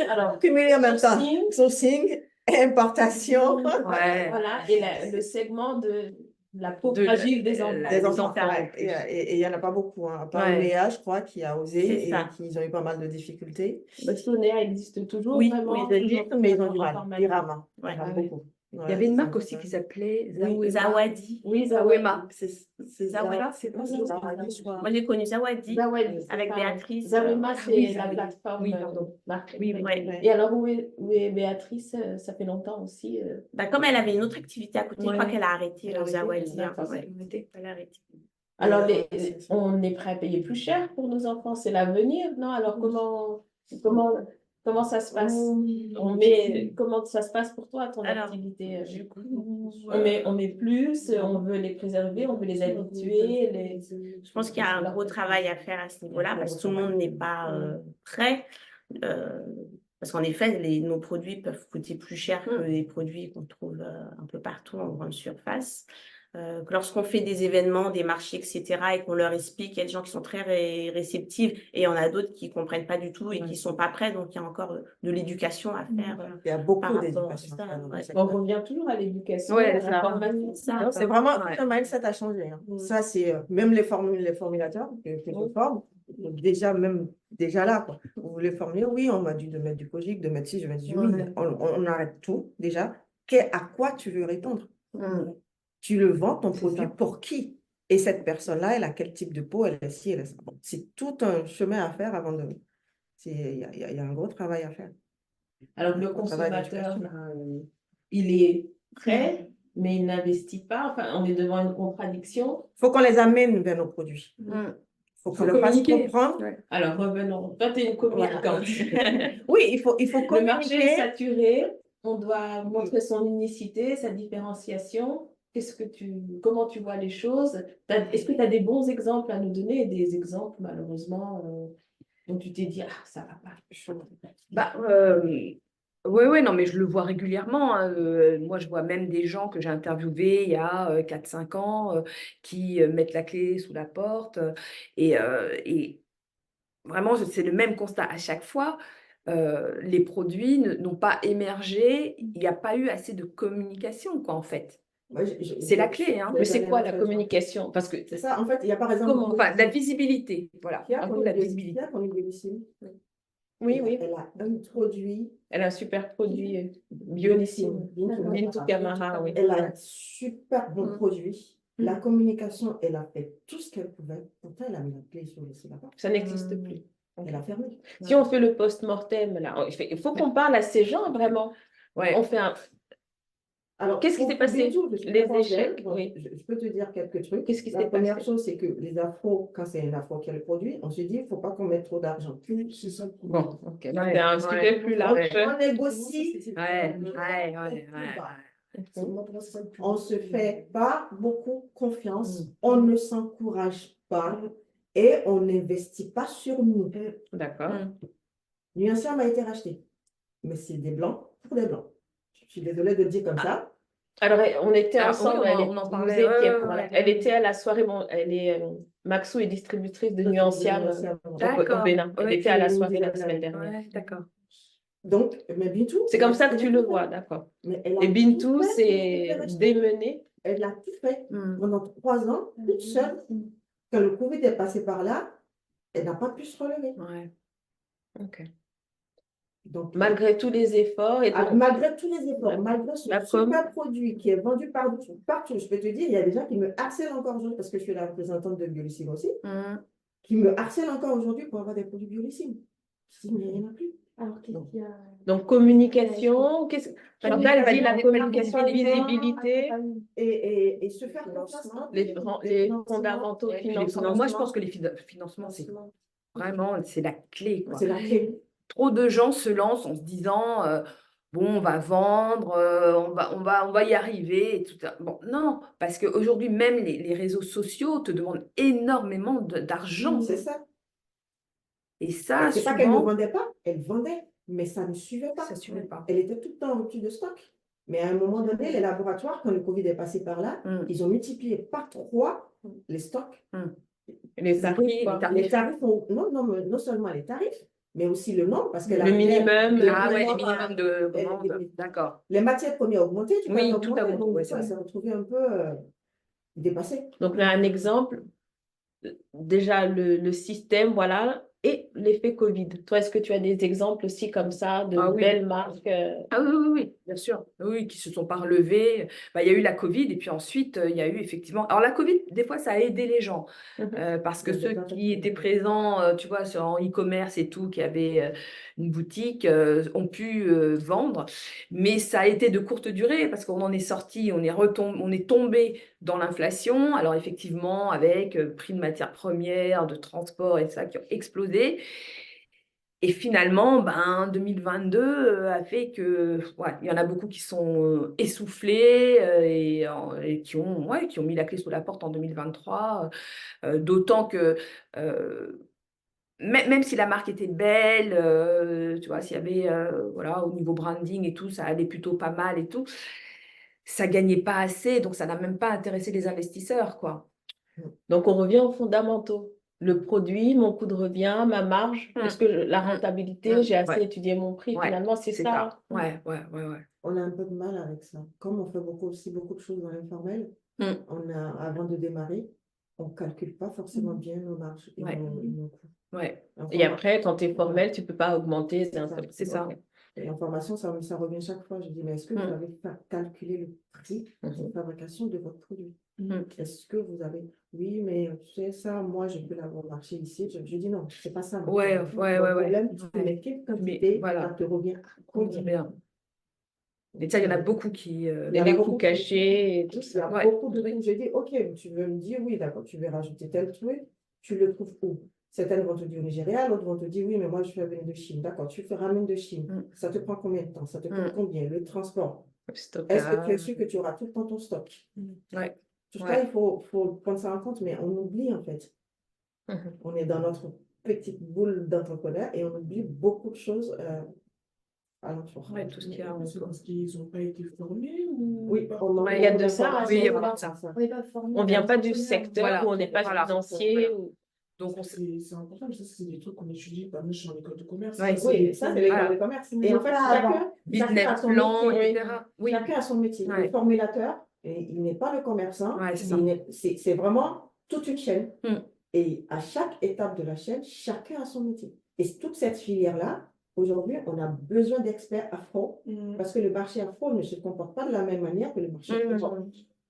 Alors, Cumuler en même temps. sourcing. Sourcing, importation. Ouais. Voilà, et le segment de la peau De- fragile des enfants. Des des enfants, enfants, ouais. en plus. Et il n'y en a pas beaucoup, hein. À part Ouais. Léa, je crois, qui a osé C'est et ça. qu'ils ont eu pas mal de difficultés. Sonéa existe toujours Oui, vraiment. Ils existent, mais ils ont du mal. Toujours Ils rament. Ils Ouais. rament Ah oui. beaucoup. Il y avait une Ouais, marque c'est aussi ça. qui s'appelait Oui, Zawadi. Oui, Zawema. C'est Zawadi. c'est pas ça, Zawadi, je crois. Moi, j'ai connu Zawadi Zawadi, c'est avec ça. Béatrice. Zawema, c'est oui, la Zawadi. plateforme Oui, pardon. marque. Oui, Oui. Ouais. Et alors, où est Béatrice? Ça fait longtemps aussi. Bah, comme elle avait une autre activité à côté, je crois Ouais. qu'elle a arrêté Elle a arrêté, Zawadi. hein. d'accord. Ouais. Elle a arrêté. Alors, c'est ça. on est prêt à payer plus cher pour nos enfants, c'est l'avenir, non? Alors, comment ça se passe? Comment ça se passe pour toi, ton Alors, activité? du coup, On met plus, on veut les préserver, on veut les habituer. je pense qu'il y a un gros travail à faire à ce niveau-là parce que tout le monde n'est pas prêt. Parce qu'en effet, nos produits peuvent coûter plus cher que les produits qu'on trouve un peu partout en grande surface. Lorsqu'on fait des événements, des marchés, etc., et qu'on leur explique, il y a des gens qui sont très réceptifs et il y en a d'autres qui ne comprennent pas du tout et qui ne sont pas prêts. Donc, il y a encore de l'éducation à faire. Il y a par beaucoup rapport à d'éducation. ça, dans le ouais. secteur. On revient toujours à l'éducation, Ouais, à ça. la formation. Ça, C'est vraiment Ouais. un mindset à changer. Hein. Ça, c'est même les formulateurs que je forme, déjà là, quoi. Vous voulez formuler, oui, on m'a dit de mettre du Kojic, de mettre ci, je me dis oui, on arrête tout déjà. À quoi tu veux répondre? Tu le vends, ton produit, ça. pour qui? Et cette personne-là, elle a quel type de peau, elle est ci, elle est ça. Bon, c'est tout un chemin à faire avant de. Il y a un gros travail à faire. Alors, le Un travail consommateur, d'éducation. il est prêt, mais il n'investit pas. Enfin, on est devant une contradiction. Il faut qu'on les amène vers nos produits. Il faut qu'on leur fasse communiquer. comprendre. Ouais. Alors, revenons. Toi, tu es une communicante. Oui, il faut Le marché est communiquer. saturé. On doit montrer son unicité, sa différenciation. Comment tu vois les choses? Est-ce que tu as des bons exemples à nous donner et des exemples, malheureusement, dont tu t'es dit, ah, ça va pas. Bah, oui, non, mais je le vois régulièrement. Hein. Moi, je vois même des gens que j'ai interviewés il y a 4-5 ans qui mettent la clé sous la porte. Et vraiment, c'est le même constat à chaque fois. Les produits n'ont pas émergé. Il n'y a pas eu assez de communication, quoi, en fait. C'est la clé. Hein. Mais c'est quoi la communication? Parce que C'est ça, en fait, il y a par exemple. Enfin, la visibilité. Voilà. Qui a Un peu connu la Biocine? visibilité. Qui a connu Biocine? oui. Elle a un produit. Elle a un super produit Biolissime. Bintou Camara, oui. Elle a un super bon produit. La communication, elle a fait tout ce qu'elle pouvait. Pourtant, elle a mis la clé sur la porte. Ça n'existe plus. Elle a fermé. Si on fait le post-mortem, là, il faut qu'on parle à ces gens, vraiment. Ouais. On fait un... Alors, Qu'est-ce qui s'est passé? Bintou, je suis Les très proche échecs, d'elle, donc oui. je peux te dire quelques trucs. Qu'est-ce qui La s'est première passé? chose, c'est que les afros, quand c'est une afro qui a le produit, on se dit, il ne faut pas qu'on mette trop d'argent. C'est ça. Bon, ok. Ouais, C'est un sujet plus large. On négocie. Ouais. On ne se fait pas beaucoup confiance, on ne s'encourage pas et on n'investit pas sur nous. D'accord. Nuancia m'a été racheté, mais c'est des blancs pour des blancs. Je suis désolée de le dire comme ça. Alors, on était Ah, ensemble, oui, on en vous parlait, étiez, ouais, voilà. ouais. Elle était à la soirée, Maxou est distributrice de Nuancia au Bénin. Elle était à la soirée la semaine dernière. Ouais, d'accord. Donc, mais Bintou. C'est comme ça que tu le vois, d'accord. Et Bintou, c'est démené. Elle a tout fait pendant 3 ans, toute seule. Quand le Covid est passé par là, elle n'a pas pu se relever. Ouais. Ok. Donc, Malgré tous les efforts. Et donc, malgré tous les efforts, malgré ce la super produit qui est vendu partout, je peux te dire, il y a des gens qui me harcèlent encore aujourd'hui, parce que je suis la représentante de Biolissime aussi, qui me harcèlent encore aujourd'hui pour avoir des produits Biolissime. Je dis, mais il n'y en a plus. Alors, qu'est-ce qu'il y a? donc, communication. Chantal dit la communication, visibilité, Et se faire confiance. les fondamentaux financiers. Moi, je pense que les financements, c'est vraiment, c'est la clé, quoi. C'est la clé. Trop de gens se lancent en se disant bon, on va vendre, on va y arriver et tout ça. Bon, non, parce qu'aujourd'hui, même les réseaux sociaux te demandent énormément d'argent. C'est ça. Et ça, C'est pas qu'elle ne souvent, vendait pas, elle vendait, mais ça ne suivait pas. ça ne suivait pas. Elle était tout le temps en rupture de stock. Mais à un moment donné, les laboratoires, quand le Covid est passé par là, ils ont multiplié par 3 les stocks. Les tarifs, quoi. Les tarifs, non seulement les tarifs, mais aussi le nombre, parce que Le minimum. Ah ouais, les minimums de commandes. D'accord. les matières premières augmentées, tu Oui, peux tout a augmenter, augmenté, donc ouais, du c'est coup, elle vrai. s'est retrouvée un peu dépassée. Donc là, un exemple, déjà le système, voilà, et l'effet Covid. Toi, est-ce que tu as des exemples aussi comme ça de Ah oui. belles marques Ah oui, oui, oui, bien sûr. Oui, qui se sont pas relevés. Bah, il y a eu la Covid et puis ensuite, il y a eu effectivement. Alors, la Covid, des fois, ça a aidé les gens parce que Oui, ceux d'accord, qui étaient présents, tu vois, en e-commerce et tout, qui avaient une boutique, ont pu vendre. Mais ça a été de courte durée parce qu'on en est sorti, on est tombé dans l'inflation. Alors, effectivement, avec prix de matières premières, de transport et ça qui ont explosé. Et finalement, 2022 a fait que, ouais, il y en a beaucoup qui sont essoufflés et qui ont mis la clé sous la porte en 2023. D'autant que même si la marque était belle, tu vois, s'il y avait, voilà, au niveau branding et tout, ça allait plutôt pas mal et tout, ça gagnait pas assez, donc ça n'a même pas intéressé les investisseurs, quoi. Donc, on revient aux fondamentaux. Le produit, mon coût de revient, ma marge, est-ce que la rentabilité, j'ai assez Ouais. étudié mon prix, Ouais, finalement, c'est ça. Ouais. On a un peu de mal avec ça. Comme on fait beaucoup de choses dans l'informel, avant de démarrer, on ne calcule pas forcément bien nos marges et Ouais. nos coûts. Ouais. Et après, quand tu es formel, tu ne peux pas augmenter. C'est ça. Et en formation, ça revient chaque fois. Je dis, mais est-ce que vous avez calculé le prix de fabrication de votre produit? Est-ce que vous avez... Oui, mais tu sais, ça, moi, je peux l'avoir marché ici. Je dis non, c'est pas ça. Ouais. Problème, mais quelle quantité, voilà. ça te revient à combien? Et ça, il y en a beaucoup qui... Et les coûts cachés et tout Il y a ça. beaucoup de trucs. J'ai dit, OK, tu veux me dire, oui, d'accord, tu veux rajouter tel truc, tu le trouves où? Certaines vont te dire au Nigeria, d'autres vont te dire, oui, mais moi, je fais venir de Chine. D'accord, tu fais ramener de Chine. Ça te prend combien de temps? Ça te coûte combien? Le transport. Est-ce que tu es sûr que tu auras tout le temps ton stock? Tout ça, il faut prendre ça en compte, mais on oublie, en fait. On est dans notre petite boule d'entrepreneur et on oublie beaucoup de choses alentour. Ouais, tout ce qu'il y a. C'est parce qu'ils n'ont pas été formés ou... Oui, il y a de ça. Oui, il y a beaucoup de ça. On n'est pas formé. On ne vient pas du entrepreneur. secteur où on n'est pas financier. Donc, c'est important, ça, c'est des trucs qu'on étudie pas nous en école de commerce. Ouais, oui, ça, c'est l'école de commerce. Et en fait, chacun business a son plan, métier. etc. Oui. Chacun a son métier. Ouais. Le formulateur, il n'est pas le commerçant. Ouais, c'est ça. C'est vraiment toute une chaîne. Et à chaque étape de la chaîne, chacun a son métier. Et toute cette filière-là, aujourd'hui, on a besoin d'experts afro parce que le marché afro ne se comporte pas de la même manière que le marché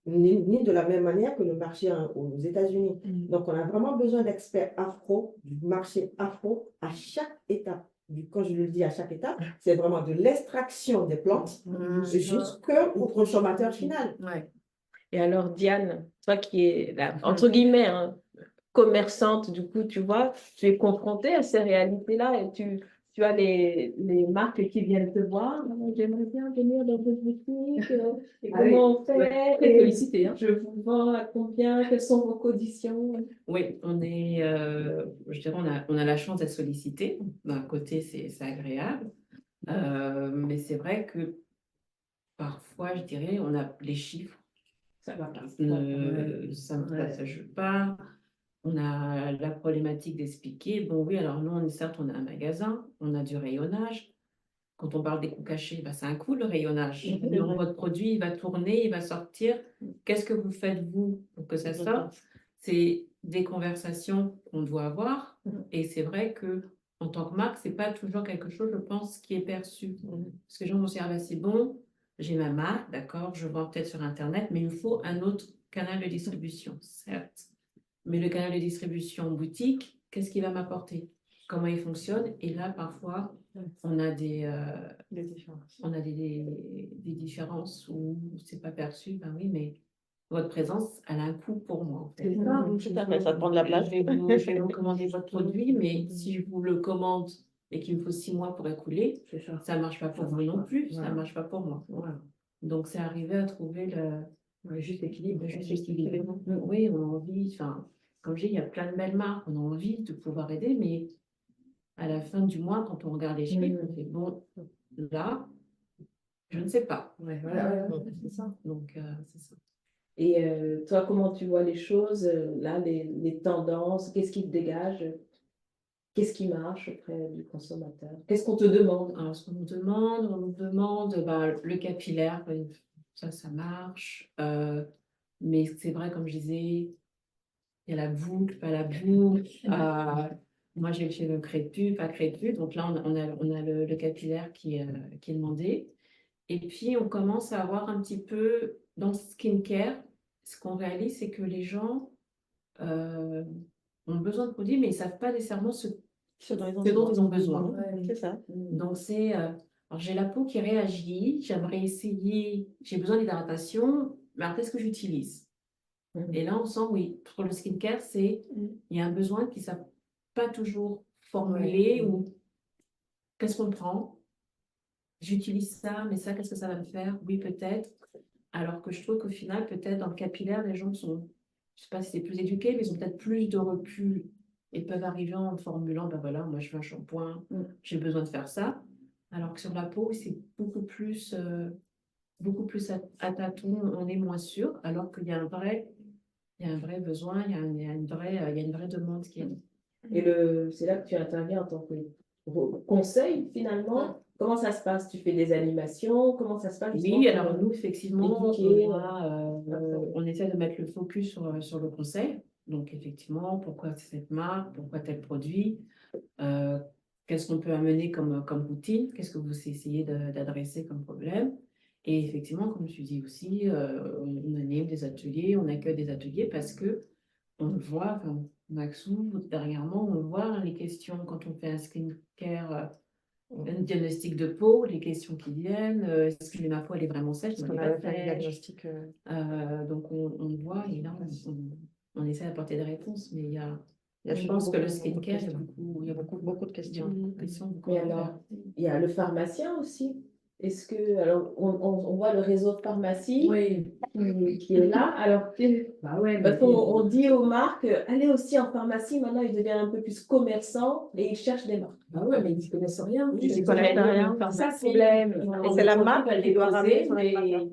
ni de la même manière que le marché aux États-Unis. Donc, on a vraiment besoin d'experts afro, du marché afro à chaque étape. Quand je le dis à chaque étape, c'est vraiment de l'extraction des plantes jusqu'au consommateur final. Ouais. Et alors, Diane, toi qui es, entre guillemets, commerçante, du coup, tu vois, tu es confrontée à ces réalités-là et tu as les marques qui viennent te voir. J'aimerais bien venir dans votre boutique. Et comment on fait? Très félicité. Je vous vends à combien? Quelles sont vos conditions? Oui, on est, je dirais, on a la chance d'être sollicité. D'un côté, c'est agréable. Mais c'est vrai que parfois, je dirais, on a les chiffres. Ça va pas. Ça joue pas. On a la problématique d'expliquer. Bon, oui, alors nous, certes, on a un magasin, on a du rayonnage. Quand on parle des coûts cachés, c'est un coût le rayonnage. Donc, votre produit, il va tourner, il va sortir. Qu'est-ce que vous faites, vous, pour que ça sorte? C'est des conversations qu'on doit avoir. Et c'est vrai que en tant que marque, c'est pas toujours quelque chose, je pense, qui est perçu. Parce que les gens vont se dire, c'est bon, j'ai ma marque, d'accord, je vends peut-être sur Internet, mais il me faut un autre canal de distribution, certes. Mais le canal de distribution boutique, qu'est-ce qu'il va m'apporter? Comment il fonctionne? Et là, parfois, on a des différences où c'est pas perçu. Ben oui, mais votre présence, elle a un coût pour moi. En fait. Ça prend de la place. Je vais vous commander votre produit, mais si je vous le commande et qu'il me faut 6 mois pour écouler, ça ne marche pas pour vous non plus, ça ne marche pas pour moi. Voilà. Donc, c'est arriver à trouver le juste équilibre. Oui, on a envie, enfin, comme je dis, il y a plein de belles marques, on a envie de pouvoir aider, mais à la fin du mois, quand on regarde les chiffres, on fait bon, là, je ne sais pas. Voilà. C'est ça. Donc, c'est ça. Et toi, comment tu vois les choses, là, les tendances, qu'est-ce qui te dégage? Qu'est-ce qui marche auprès du consommateur? Qu'est-ce qu'on te demande? Alors, ce qu'on nous demande, on nous demande le capillaire, ça marche. Mais c'est vrai, comme je disais, il y a la boucle, pas la boucle. Moi, j'ai le cheveu crépus, pas crépus. Donc là, on a le capillaire qui est demandé. Et puis, on commence à avoir un petit peu dans le skincare, ce qu'on réalise, c'est que les gens ont besoin de produits, mais ils ne savent pas nécessairement ce dont ils ont besoin. C'est ça. Donc, alors, j'ai la peau qui réagit, j'aimerais essayer, j'ai besoin d'hydratation, mais alors qu'est-ce que j'utilise? Et là, on sent, oui, pour le skincare, il y a un besoin qui ne savent pas toujours formuler ou qu'est-ce qu'on prend? J'utilise ça, mais ça, qu'est-ce que ça va me faire? Oui, peut-être. Alors que je trouve qu'au final, peut-être dans le capillaire, les gens sont, je ne sais pas si c'est plus éduqués, mais ils ont peut-être plus de recul et peuvent arriver en formulant, ben voilà, moi je veux un shampoing, j'ai besoin de faire ça. Alors que sur la peau, c'est beaucoup plus à tâtons, on est moins sûr, alors qu'il y a un vrai besoin, il y a une vraie demande qui est. Et c'est là que tu interviens en tant que conseil, finalement. Comment ça se passe? Tu fais des animations? Comment ça se passe? Oui, alors nous, effectivement, éduquer, on essaie de mettre le focus sur le conseil. Donc, effectivement, pourquoi cette marque, pourquoi tel produit, qu'est-ce qu'on peut amener comme routine, qu'est-ce que vous essayez d'adresser comme problème. Et effectivement, comme tu dis aussi, on anime des ateliers, on accueille des ateliers parce que on le voit, enfin, Maxou, dernièrement, on voit hein, les questions quand on fait un skincare, un diagnostic de peau, les questions qui viennent, est-ce que ma peau elle est vraiment sèche, Parce qu'on avait fait un diagnostic. donc on voit et là on essaie d'apporter des réponses, mais je beaucoup, pense que le beaucoup de skincare, questions. il y a beaucoup de questions. Mais alors, il y a le pharmacien aussi. Est-ce que, alors, on voit le réseau de pharmacie qui est là. Alors, parce qu'on dit aux marques, allez aussi en pharmacie. Maintenant, ils deviennent un peu plus commerçants et ils cherchent des marques. Ah ouais, mais ils ne connaissent rien. Ils ne connaissent rien. C'est ça le problème. Et c'est la marque qui doit ramener son animateur.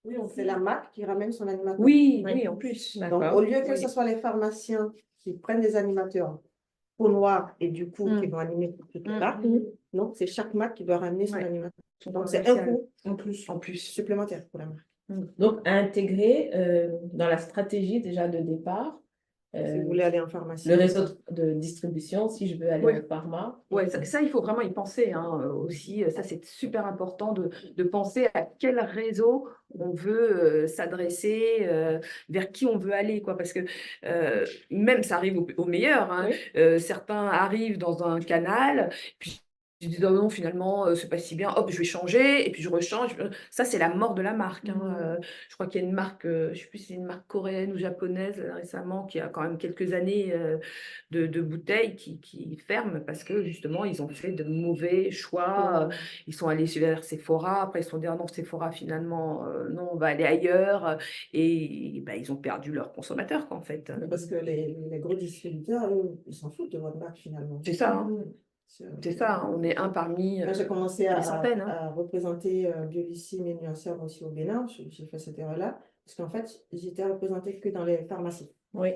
Oui, c'est la marque qui ramène son animateur. Oui, en plus. Donc, au lieu que ce soit les pharmaciens qui prennent des animateurs peau noire et du coup qui vont animer toute la marque, non, c'est chaque marque qui doit ramener son animateur. Donc, c'est un coût en plus supplémentaire pour la marque. Donc, à intégrer dans la stratégie déjà de départ. Si vous voulez aller en pharmacie. Le réseau de distribution, si je veux aller en pharma. Oui, ça, il faut vraiment y penser aussi. Ça, c'est super important de penser à quel réseau on veut s'adresser, vers qui on veut aller, quoi. Parce que même ça arrive au meilleur. Hein, certains arrivent dans un canal, puis ils disent oh non, finalement, c'est pas si bien, hop, je vais changer, et puis je rechange. Ça, c'est la mort de la marque. Hein. Je crois qu'il y a une marque, je ne sais plus si c'est une marque coréenne ou japonaise récemment, qui a quand même quelques années de bouteilles qui ferment parce que justement, ils ont fait de mauvais choix. Ils sont allés vers Sephora, après ils se sont dit ah non, Sephora, finalement, non, on va aller ailleurs. Et ils ont perdu leurs consommateurs, quoi, en fait. Parce que les gros distributeurs, eux, ils s'en foutent de votre marque, finalement. C'est ça. Hein. C'est ça, on est un parmi j'ai commencé des centaines. à représenter Biolissime et Nuanceur aussi au Bénin. J'ai fait cette erreur-là. Parce qu'en fait, j'étais représentée que dans les pharmacies. Oui.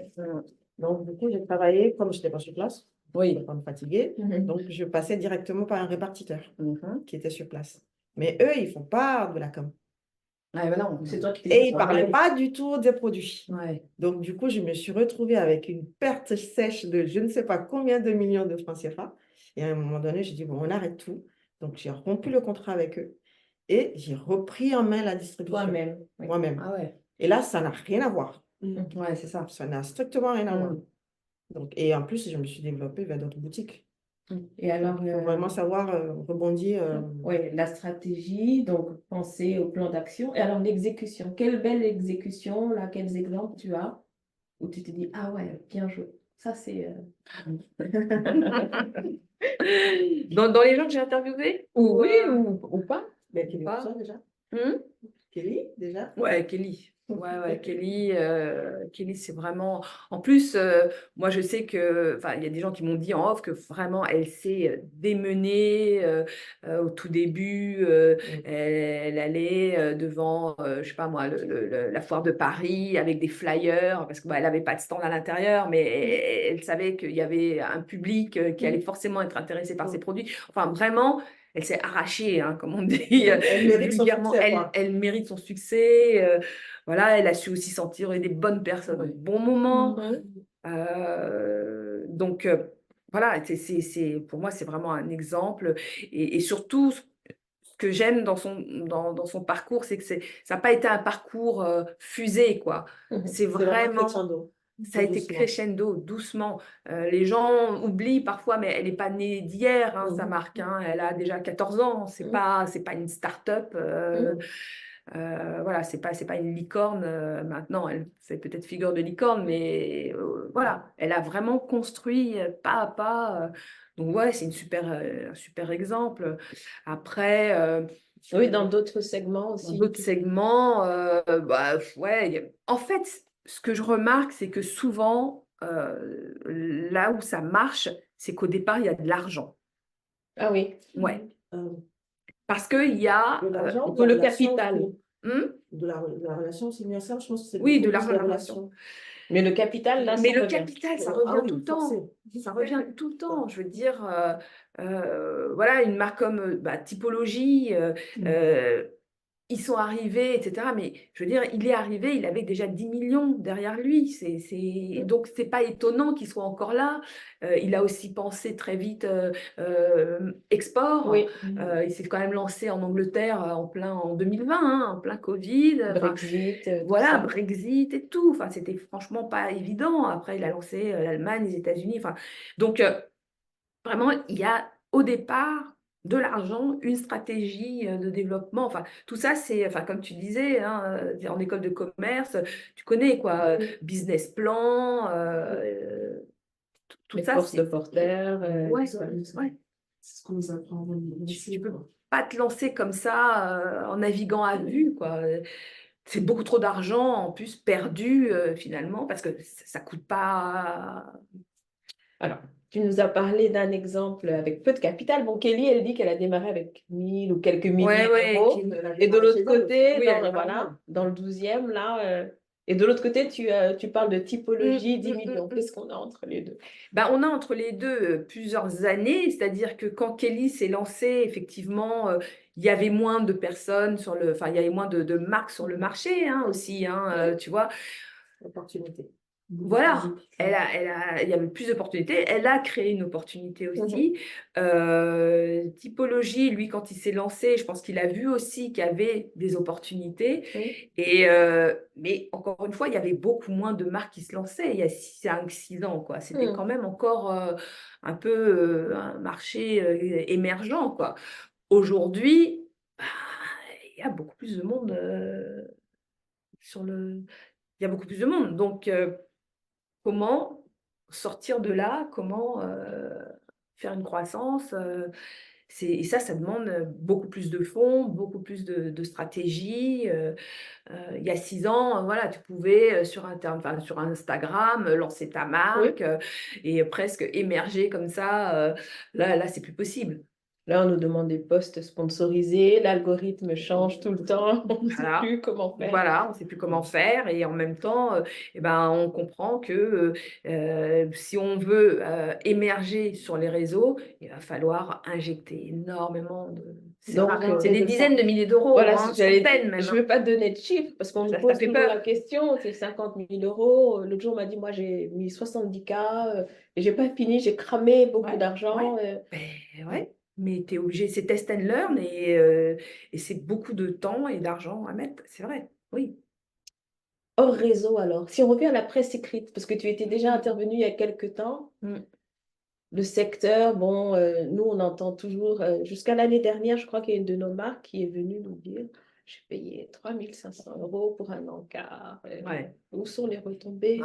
Donc, du coup, j'ai travaillé, comme je n'étais pas sur place, oui. Pas me fatiguer. Donc, je passais directement par un répartiteur qui était sur place. Mais eux, ils ne font pas de la com. Non, c'est toi qui et ils ne parlaient pas du tout des produits. Ouais. Donc, du coup, je me suis retrouvée avec une perte sèche de je ne sais pas combien de millions de francs CFA. Et à un moment donné, j'ai dit, bon, on arrête tout. Donc, j'ai rompu le contrat avec eux et j'ai repris en main la distribution. Moi-même. Ah ouais. Et là, ça n'a rien à voir. Ouais, c'est ça. Ça n'a strictement rien à voir. Donc, et en plus, je me suis développée vers d'autres boutiques. Et alors, il faut vraiment savoir rebondir. Oui, la stratégie, donc penser au plan d'action. Et alors, l'exécution. Quelle belle exécution, là, quels exemples tu as où tu te dis, ah ouais, bien joué. Ça, c'est... dans les gens que j'ai interviewés ou pas. Mais Kelly, ça déjà. Kelly, déjà. Ouais, Kelly. Ouais, Kelly, c'est vraiment. En plus, moi, je sais que, enfin, il y a des gens qui m'ont dit en off que vraiment, elle s'est démenée au tout début. Elle allait devant, je sais pas moi, la foire de Paris avec des flyers parce que elle n'avait pas de stand à l'intérieur, mais elle savait qu'il y avait un public qui allait forcément être intéressé par ses produits. Enfin, vraiment. Elle s'est arrachée, hein, comme on dit Elle mérite son vulgairement. succès, quoi. Elle mérite son succès. Voilà, elle a su aussi sentir des bonnes personnes au bon moment. Donc, voilà, pour moi, c'est vraiment un exemple. Et surtout, ce que j'aime dans son parcours, c'est que ça n'a pas été un parcours fusé, quoi. C'est vraiment. Ça a été crescendo, doucement. Les gens oublient parfois, mais elle n'est pas née d'hier, hein, sa marque. Hein. Elle a déjà 14 ans. C'est pas une start-up. Voilà, c'est pas une licorne maintenant. Elle fait peut-être figure de licorne, mais voilà, elle a vraiment construit pas à pas. Donc ouais, c'est un super exemple. Après. Oui, dans d'autres segments aussi. Dans d'autres segments, bah, ouais. En fait, ce que je remarque, c'est que souvent, là où ça marche, c'est qu'au départ, il y a de l'argent. Ah oui. Ouais. Parce qu'il y a De l'argent, pour le capital. De la relation, c'est bien ça, je pense que c'est Oui, de beaucoup plus l'argent, des la relations. Mais le capital, là, Mais ça le revient. capital, ça Ah revient oui, tout le temps. forcément. Ça revient tout le temps. Je veux dire, voilà, une marque comme Typologie, ils sont arrivés, etc. Mais je veux dire, il est arrivé, il avait déjà 10 millions derrière lui. Donc, ce n'est pas étonnant qu'il soit encore là. Il a aussi pensé très vite export. Oui. Il s'est quand même lancé en Angleterre en 2020, hein, en plein Covid. Brexit. Voilà, Brexit et tout. Enfin, c'était franchement pas évident. Après, il a lancé l'Allemagne, les États-Unis. Enfin, donc, vraiment, il y a au départ de l'argent, une stratégie de développement. Enfin, tout ça, c'est, enfin, comme tu disais, hein, en école de commerce, tu connais quoi, business plan, tout Les ça. forces de porteur. Ouais. C'est ce qu'on nous apprend avant de Tu peux pas te lancer comme ça en naviguant à vue, quoi. C'est beaucoup trop d'argent en plus perdu finalement parce que ça coûte pas. Alors, tu nous as parlé d'un exemple avec peu de capital. Bon, Kelly, elle dit qu'elle a démarré avec 1000 ou quelques milliers d'euros. Et de l'autre côté, dans le 12e, là, et de l'autre côté, tu parles de Typologie, 10 millions. Qu'est-ce qu'on a entre les deux? On a entre les deux plusieurs années, c'est-à-dire que quand Kelly s'est lancée, effectivement, il y avait moins de personnes enfin, il y avait moins de marques sur le marché aussi, hein, tu vois. Opportunité. Voilà, il y avait plus d'opportunités. Elle a créé une opportunité aussi. Typologie, lui, quand il s'est lancé, je pense qu'il a vu aussi qu'il y avait des opportunités. Mais encore une fois, il y avait beaucoup moins de marques qui se lançaient il y a 5-6 ans, quoi. C'était quand même encore un peu un marché émergent, quoi. Aujourd'hui, il y a beaucoup plus de monde il y a beaucoup plus de monde. Donc, comment sortir de là? Comment faire une croissance? Et ça demande beaucoup plus de fonds, beaucoup plus de stratégie. Il y a 6 ans, voilà, tu pouvais sur Instagram lancer ta marque et presque émerger comme ça. Là, c'est plus possible. Là, on nous demande des posts sponsorisés, l'algorithme change tout le temps, on ne sait plus comment faire. Voilà, on ne sait plus comment faire et en même temps, on comprend que si on veut émerger sur les réseaux, il va falloir injecter énormément de... C'est des dizaines de milliers d'euros, voilà, centaines même. Je ne veux pas te donner de chiffres parce qu'on nous pose toujours la question, c'est 50 000 euros. L'autre jour, on m'a dit, moi, j'ai mis 70K et je n'ai pas fini, j'ai cramé beaucoup d'argent. Mais tu es obligé, c'est test and learn et c'est beaucoup de temps et d'argent à mettre, c'est vrai, oui. Hors réseau alors, si on revient à la presse écrite, parce que tu étais déjà intervenue il y a quelques temps, le secteur, bon, nous on entend toujours, jusqu'à l'année dernière, je crois qu'il y a une de nos marques qui est venue nous dire, j'ai payé 3 500 € pour un encart, où sont les retombées?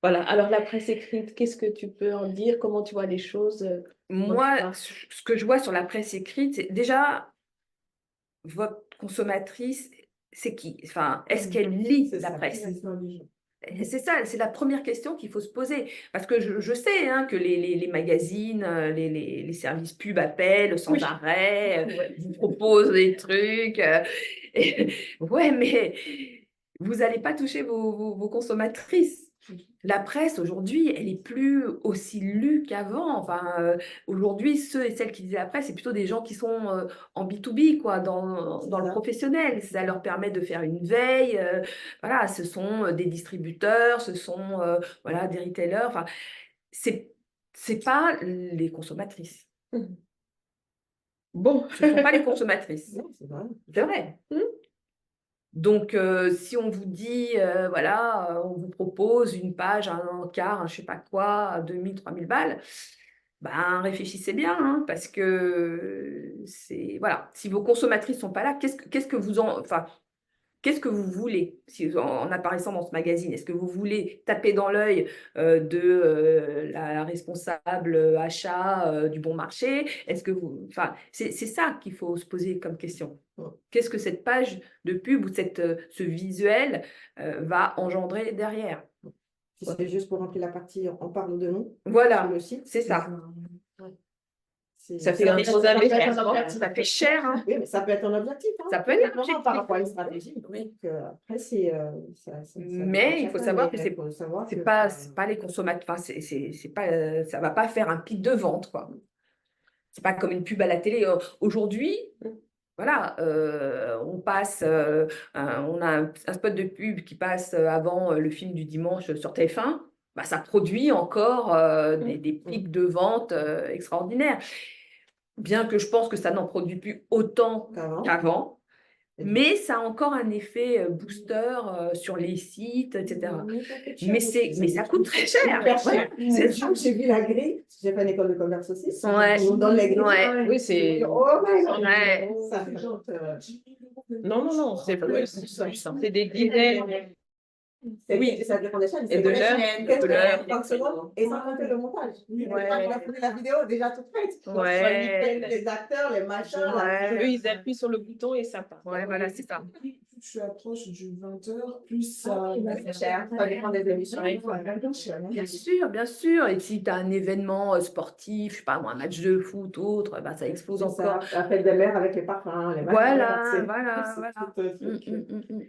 Voilà, alors la presse écrite, qu'est-ce que tu peux en dire? Comment tu vois les choses? Moi, ce que je vois sur la presse écrite, c'est déjà, votre consommatrice, c'est qui? Enfin, est-ce qu'elle lit C'est la ça, presse? l'histoire du jour. Et c'est ça, c'est la première question qu'il faut se poser. Parce que je sais hein, que les magazines, les services pubs appellent sans arrêt, vous proposent des trucs. Ouais, mais vous n'allez pas toucher vos consommatrices. La presse, aujourd'hui, elle n'est plus aussi lue qu'avant. Enfin, aujourd'hui, ceux et celles qui lisent la presse, c'est plutôt des gens qui sont en B2B, quoi, dans le professionnel. Ça leur permet de faire une veille. Voilà, ce sont des distributeurs, ce sont voilà, des retailers. Enfin, c'est pas les consommatrices. Bon. Ce ne sont pas les consommatrices. Non, c'est vrai. C'est vrai. Donc, si on vous dit, voilà, on vous propose une page, un encart, un je sais pas quoi, à 2000, 3000 balles, ben, réfléchissez bien, hein, parce que c'est, voilà, si vos consommatrices sont pas là, qu'est-ce que vous enfin, qu'est-ce que vous voulez en apparaissant dans ce magazine? Est-ce que vous voulez taper dans l'œil de la responsable achat du bon marché? Est-ce que vous... Enfin, c'est ça qu'il faut se poser comme question. Qu'est-ce que cette page de pub ou ce visuel va engendrer derrière? Si c'est juste pour remplir la partie on parle de nous Voilà, sur le site, c'est ça. Ça fait un gros investissement. Ça fait cher. Hein. Oui, mais ça peut être un objectif. Hein. Ça peut être un objectif. Par rapport à une stratégie. Oui. Après, c'est. Mais il faut savoir que c'est pas les consommateurs. Enfin, c'est pas, ça va pas faire un pic de vente, quoi. C'est pas comme une pub à la télé. Aujourd'hui, voilà, on passe, on a un spot de pub qui passe avant le film du dimanche sur TF1. Bah, ça produit encore des pics de vente extraordinaires. Bien que je pense que ça n'en produit plus autant qu'avant, mais ça a encore un effet booster sur les sites, etc. Mais ça coûte très cher. C'est sûr que j'ai vu la grille. J'ai fait une école de commerce aussi. Ouais. On donne les grilles. Ouais. Oui, c'est. Oh my God. Ouais. Ça chante, Non, c'est plus. C'est des dizaines. Oui, ça dépend des chaînes. Et de l'heure. 30 secondes et sans compter le montage. Ouais. On a pris la vidéo déjà toute faite. Ouais. Les acteurs, les machins. Ouais. Eux, ils appuient sur le bouton et ça part. Ouais, voilà, c'est ça. Plus tu approches du 20h, plus ça. C'est cher. Ça dépend des émissions. Bien sûr, bien sûr. Et si tu as un événement sportif, je sais pas moi, un match de foot ou autre, bah, ça explose encore. La fête des mères avec les parfums, les Voilà.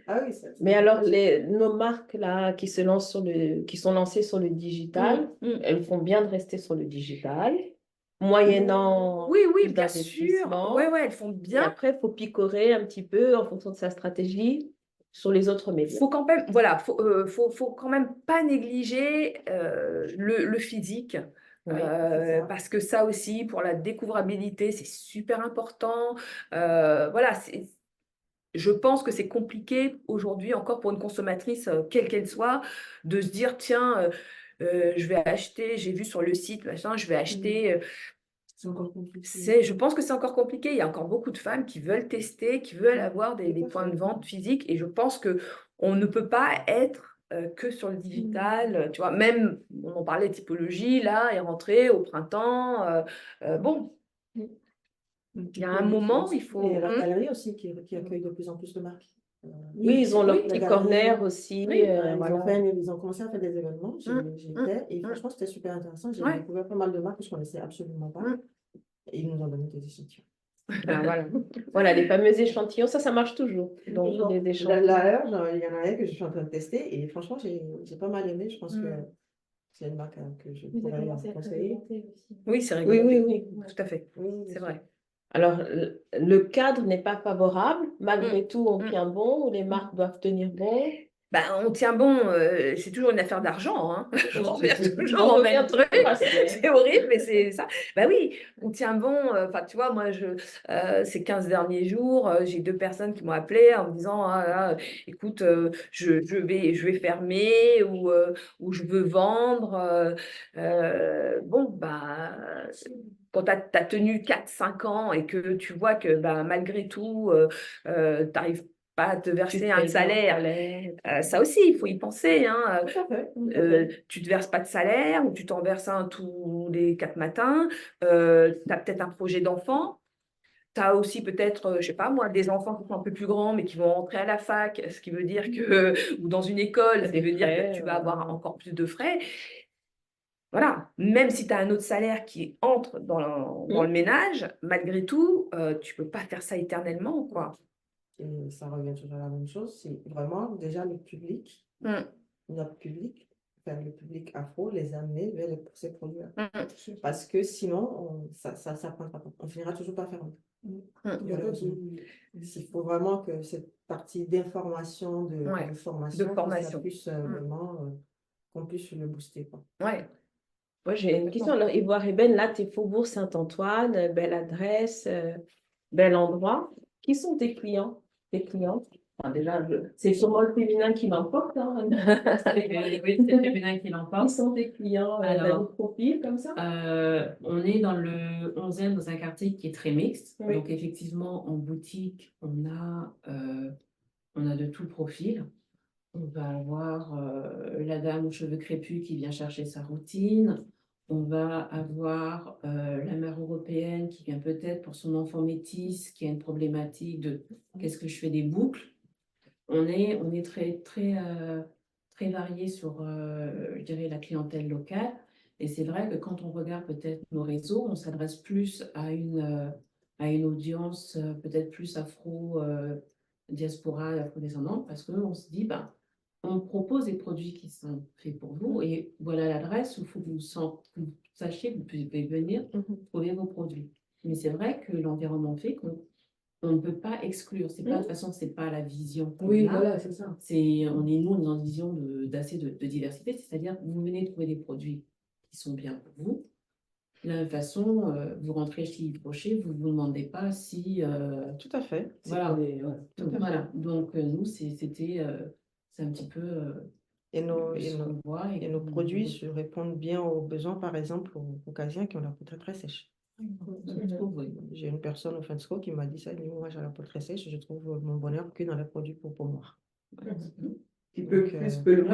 Ah oui, mais alors, nos marques là, qui sont lancées sur le digital, elles font bien de rester sur le digital, moyennant oui, plus bien sûr. d'investissement. Ouais, elles font bien. Et après, il faut picorer un petit peu en fonction de sa stratégie sur les autres médias. Faut quand même, voilà, faut quand même pas négliger le physique. Oui, parce que ça aussi, pour la découvrabilité, c'est super important. Voilà, je pense que c'est compliqué aujourd'hui, encore pour une consommatrice, quelle qu'elle soit, de se dire, tiens, je vais acheter, j'ai vu sur le site, machin, je vais acheter. C'est encore compliqué. Je pense que c'est encore compliqué. Il y a encore beaucoup de femmes qui veulent tester, qui veulent avoir des points de vente physiques. Et je pense qu'on ne peut pas être que sur le digital. Tu vois, même, on en parlait typologie, là, est rentrée au printemps. Bon, il y a un moment, il faut... Et la galerie aussi qui accueille de plus en plus de marques. Oui, ils ont leur petit corner aussi. Ils ont commencé à faire des événements. J'y étais et franchement, c'était super intéressant. J'ai découvert pas mal de marques que je ne connaissais absolument pas. Et ils nous ont donné des échantillons. Voilà, les fameux échantillons, ça marche toujours. Donc, des échantillons. Il y en a un que je suis en train de tester et franchement, j'ai pas mal aimé. Je pense que c'est une marque que je pourrais conseiller. Oui, c'est rigolo. Oui, tout à fait. C'est vrai. Alors, le cadre n'est pas favorable. Malgré tout, on tient bon ou les marques doivent tenir bon? Ben, on tient bon, c'est toujours une affaire d'argent. Hein. On revient toujours au même truc. C'est horrible, mais c'est ça. Ben oui, on tient bon. Enfin, tu vois, moi, ces 15 derniers jours, j'ai 2 personnes qui m'ont appelé en me disant écoute, je vais fermer ou je veux vendre. Bon, bah. Quand tu as tenu 4-5 ans et que tu vois que malgré tout, tu n'arrives pas à te verser un salaire. Ça aussi, il faut y penser. Hein. Tu ne te verses pas de salaire ou tu t'en verses un tous les 4 matins. Tu as peut-être un projet d'enfant. tu as aussi peut-être, je sais pas moi, des enfants qui sont un peu plus grands, mais qui vont entrer à la fac, ce qui veut dire que, ou dans une école, ce qui veut dire que tu vas avoir encore plus de frais. Voilà, même si tu as un autre salaire qui entre dans le ménage, malgré tout, tu peux pas faire ça éternellement, quoi. Et ça revient toujours à la même chose, c'est vraiment déjà le public, notre public, enfin, le public afro, les amener vers ces produits-là. Parce que sinon, ça prendra pas. On finira toujours par faire. Il faut vraiment que cette partie d'information, de formation, que ça puisse vraiment, qu'on puisse le booster, quoi. Ouais. Moi, j'ai une question. Alors, Ivoire Ébène, là, tu es Faubourg Saint-Antoine, belle adresse, bel endroit. Qui sont tes clients, tes clientes? Enfin, déjà, c'est sûrement le féminin qui l'emporte. Hein. Oui, c'est le féminin qui l'emporte. Qui sont tes clients dans le profil comme ça? On est dans le 11e, dans un quartier qui est très mixte. Oui. Donc, effectivement, en boutique, on a de tout profil. On va avoir la dame aux cheveux crépus qui vient chercher sa routine. On va avoir la mère européenne qui vient peut-être pour son enfant métis, qui a une problématique de qu'est-ce que je fais des boucles. On est très, très, très varié sur, je dirais, la clientèle locale. Et c'est vrai que quand on regarde peut-être nos réseaux, on s'adresse plus à une audience peut-être plus diaspora, afro-descendante, parce qu'on se dit, on propose des produits qui sont faits pour vous et voilà l'adresse où il faut que vous sachiez que vous pouvez venir trouver vos produits. Mais c'est vrai que l'environnement fait qu'on ne peut pas exclure. C'est pas, de toute façon, c'est pas la vision qu'on a. Voilà, c'est ça. On est dans une vision d'assez de diversité, c'est-à-dire vous venez trouver des produits qui sont bien pour vous. De la même façon, vous rentrez chez Yves Rocher, vous ne vous demandez pas si... Tout à fait. Voilà. Voilà. Donc, nous, c'était... c'est un petit peu et nos produits oui. répondent bien aux besoins, par exemple, aux Caucasiens qui ont la peau très très sèche. J'ai une personne au Fensco qui m'a dit ça, moi j'ai la peau très sèche, je trouve mon bonheur que dans les produits pour peau noire. Tu peux plus que le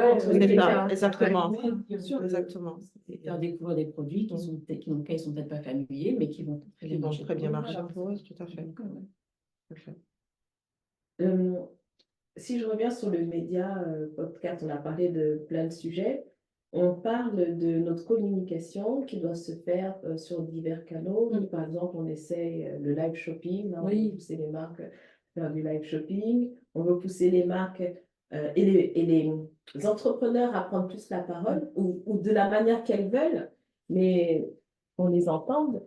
Exactement. Exactement. Faire découvrir des produits qui sont peut-être pas familiers, mais qui vont très bien marcher pour eux, tout à fait. Si je reviens sur le média podcast, on a parlé de plein de sujets. On parle de notre communication qui doit se faire sur divers canaux. Par exemple, on essaye le live shopping. On veut pousser les marques à faire du live shopping. On veut pousser les marques et les entrepreneurs à prendre plus la parole ou de la manière qu'elles veulent, mais qu'on les entende.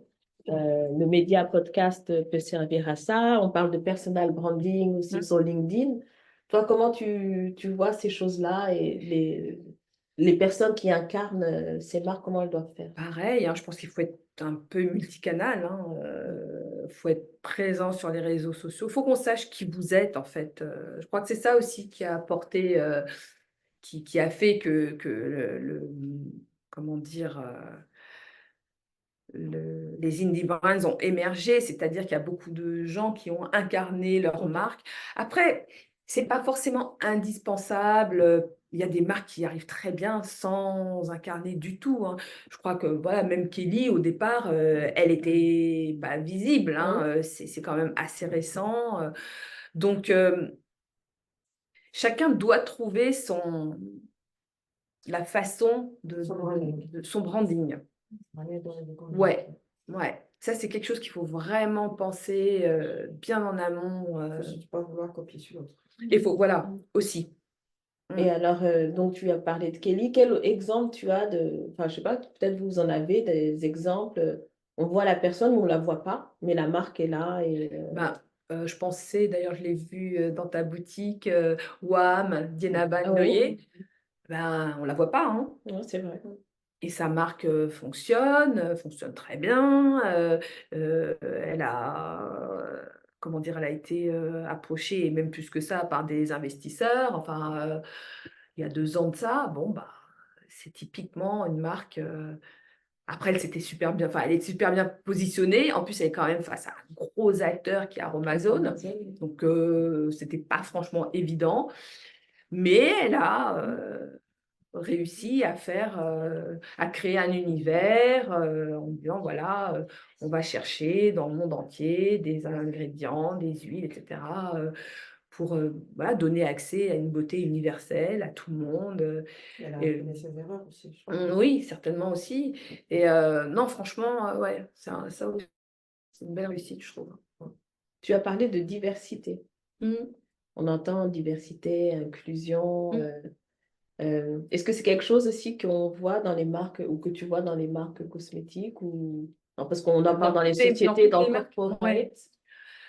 Le média podcast peut servir à ça. On parle de personal branding aussi sur LinkedIn. Toi, comment tu vois ces choses-là et les personnes qui incarnent ces marques, comment elles doivent faire? Pareil, je pense qu'il faut être un peu multicanal. Faut être présent sur les réseaux sociaux. Il faut qu'on sache qui vous êtes, en fait. Je crois que c'est ça aussi qui a apporté, qui a fait que comment dire, les indie brands ont émergé, c'est-à-dire qu'il y a beaucoup de gens qui ont incarné leur marque. Après, c'est pas forcément indispensable. Il y a des marques qui arrivent très bien sans incarner du tout. Je crois que voilà, même Kelly, au départ, elle était visible. C'est quand même assez récent. Donc, chacun doit trouver la façon de son branding. Ouais. Ça, c'est quelque chose qu'il faut vraiment penser bien en amont. Il ne faut pas vouloir copier sur l'autre. Il faut, voilà, aussi. Et alors, donc tu as parlé de Kelly. Quel exemple tu as enfin, je sais pas, peut-être vous en avez des exemples. On voit la personne, mais on la voit pas, mais la marque est là. Je pensais, d'ailleurs, je l'ai vu dans ta boutique, WAM, Diana Bandoyer. On la voit pas. Ouais, c'est vrai. Et sa marque fonctionne très bien. Elle a été approchée, et même plus que ça, par des investisseurs. Enfin, il y a 2 ans de ça. C'est typiquement une marque. Après, elle est super bien positionnée. En plus, elle est quand même face à un gros acteur qui est Amazon. Donc, c'était pas franchement évident. Mais elle a réussi à à créer un univers en disant, voilà, on va chercher dans le monde entier des ingrédients, des huiles, etc., pour voilà, donner accès à une beauté universelle à tout le monde. Elle a appris ses erreurs aussi, je crois. Oui, certainement aussi. Et non, franchement, ouais, ça aussi, c'est une belle réussite, je trouve. Tu as parlé de diversité. On entend diversité, inclusion. Est-ce que c'est quelque chose aussi qu'on voit dans les marques ou que tu vois dans les marques cosmétiques ou... Non, parce qu'on en parle dans les sociétés, dans le corporate, ouais.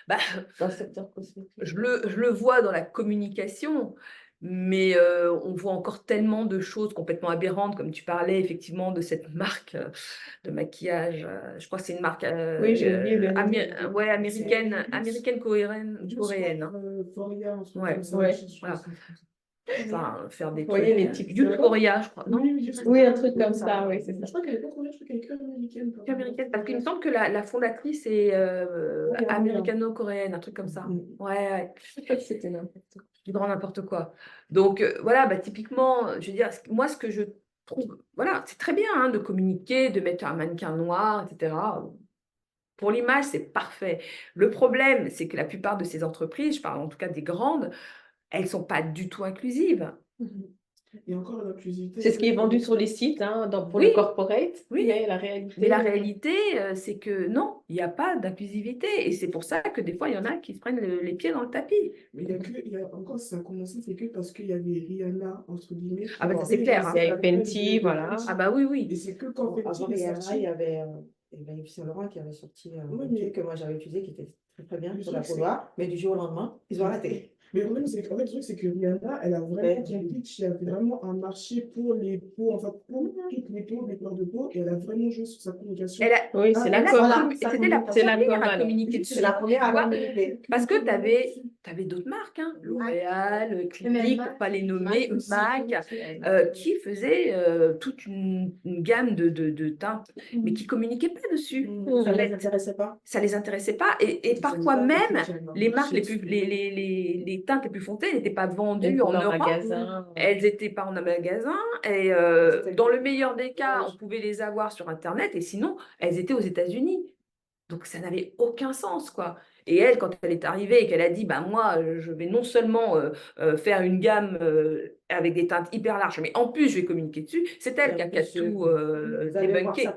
Bah, dans le secteur cosmétique. je le vois dans la communication, mais on voit encore tellement de choses complètement aberrantes, comme tu parlais effectivement de cette marque de maquillage. Je crois que c'est une marque Oui, j'ai oublié le nom. américaine coréenne. Hein. Foria, Ouais, voilà. Enfin, faire des Vous voyez les trucs. TikTok. Euphoria, je crois. Non, Oui, un truc comme ça, oui, c'est ça. Je crois qu'elle est pas coréenne, je crois qu'elle est que américaine. américaine, parce qu'il me semble que la fondatrice est américano-coréenne, un truc comme ça. Ouais. C'était n'importe quoi. Du grand n'importe quoi. Donc voilà, bah, typiquement, je veux dire, moi, ce que je trouve, voilà, c'est très bien hein, de communiquer, de mettre un mannequin noir, etc. Pour l'image, c'est parfait. Le problème, c'est que la plupart de ces entreprises, je parle en tout cas des grandes, elles ne sont pas du tout inclusives. Et encore l'inclusivité. C'est ce qui est vendu sur les sites pour le corporate, mais la réalité. Mais la réalité, c'est que non, il n'y a pas d'inclusivité. Et c'est pour ça que des fois, il y en a qui se prennent les pieds dans le tapis. Mais il y a encore, ça a commencé, c'est que parce qu'il y avait Rihanna, entre guillemets. Ah, bah ça, c'est clair. C'est avec Fenty, voilà. Ah, bah oui. Et c'est que quand Fenty Avant est Rihanna, sorti. il y avait Yves Saint Laurent qui avait sorti un truc que moi j'avais utilisé qui était très bien pour la peau noire, mais du jour au lendemain, ils ont arrêté. Mais le problème, c'est qu'en fait, le truc, c'est que Rihanna, elle a vraiment pitch, il y avait vraiment un marché pour les peaux, enfin, pour toutes les peaux, les couleurs de peau, et elle a vraiment joué sur sa communication. Oui, c'est la com. C'était la première à communiquer dessus. C'est la première à communiquer. Parce que tu avais d'autres marques, hein, L'Oréal, Clinique, pour ne pas les nommer, MAC, qui faisaient toute une gamme de teintes, mais qui ne communiquaient pas dessus. Ça ne les intéressait pas. Ça ne les intéressait pas. Et parfois même, les marques les teintes les plus foncées n'étaient pas vendues en Europe. Elles n'étaient pas en magasin. Et dans le meilleur des cas, on pouvait les avoir sur Internet. Et sinon, elles étaient aux États-Unis. Donc, ça n'avait aucun sens, quoi. Et elle, quand elle est arrivée et qu'elle a dit, bah, moi, je vais non seulement faire une gamme avec des teintes hyper larges, mais en plus, je vais communiquer dessus, c'est elle qui a tout débunké.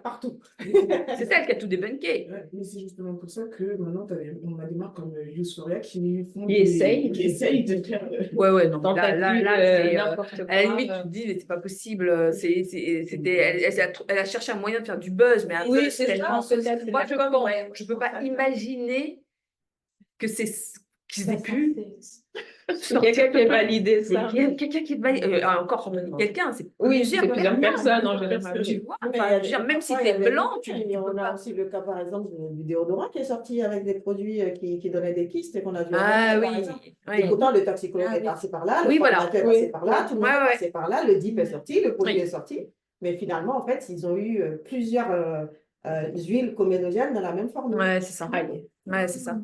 C'est elle qui a tout débunké. Ouais, mais c'est justement pour ça que maintenant, on a des marques comme Yousoria qui essayent de faire. Ouais, non, n'importe quoi. À la limite, tu te dis, mais c'est pas possible. Elle a cherché un moyen de faire du buzz, mais oui, c'est tellement peut-être. Moi, je peux pas imaginer que qu'ils aient pu. Quelqu'un qui a validé ça. Quelqu'un qui valide. Encore, quand on dit quelqu'un, c'est plusieurs personnes en général. Tu vois, même si tu es blanc, on a aussi le cas, par exemple, du déodorant qui est sorti avec des produits qui donnaient des kystes et qu'on a dû et pourtant, le toxicologue est passé par là, le formulateur est passé par là, tout le monde est passé par là, le DIP est sorti, le produit est sorti. Mais finalement, en fait, ils ont eu plusieurs huiles comédoniennes dans la même formule. Ouais, c'est ça. Ouais, c'est ça.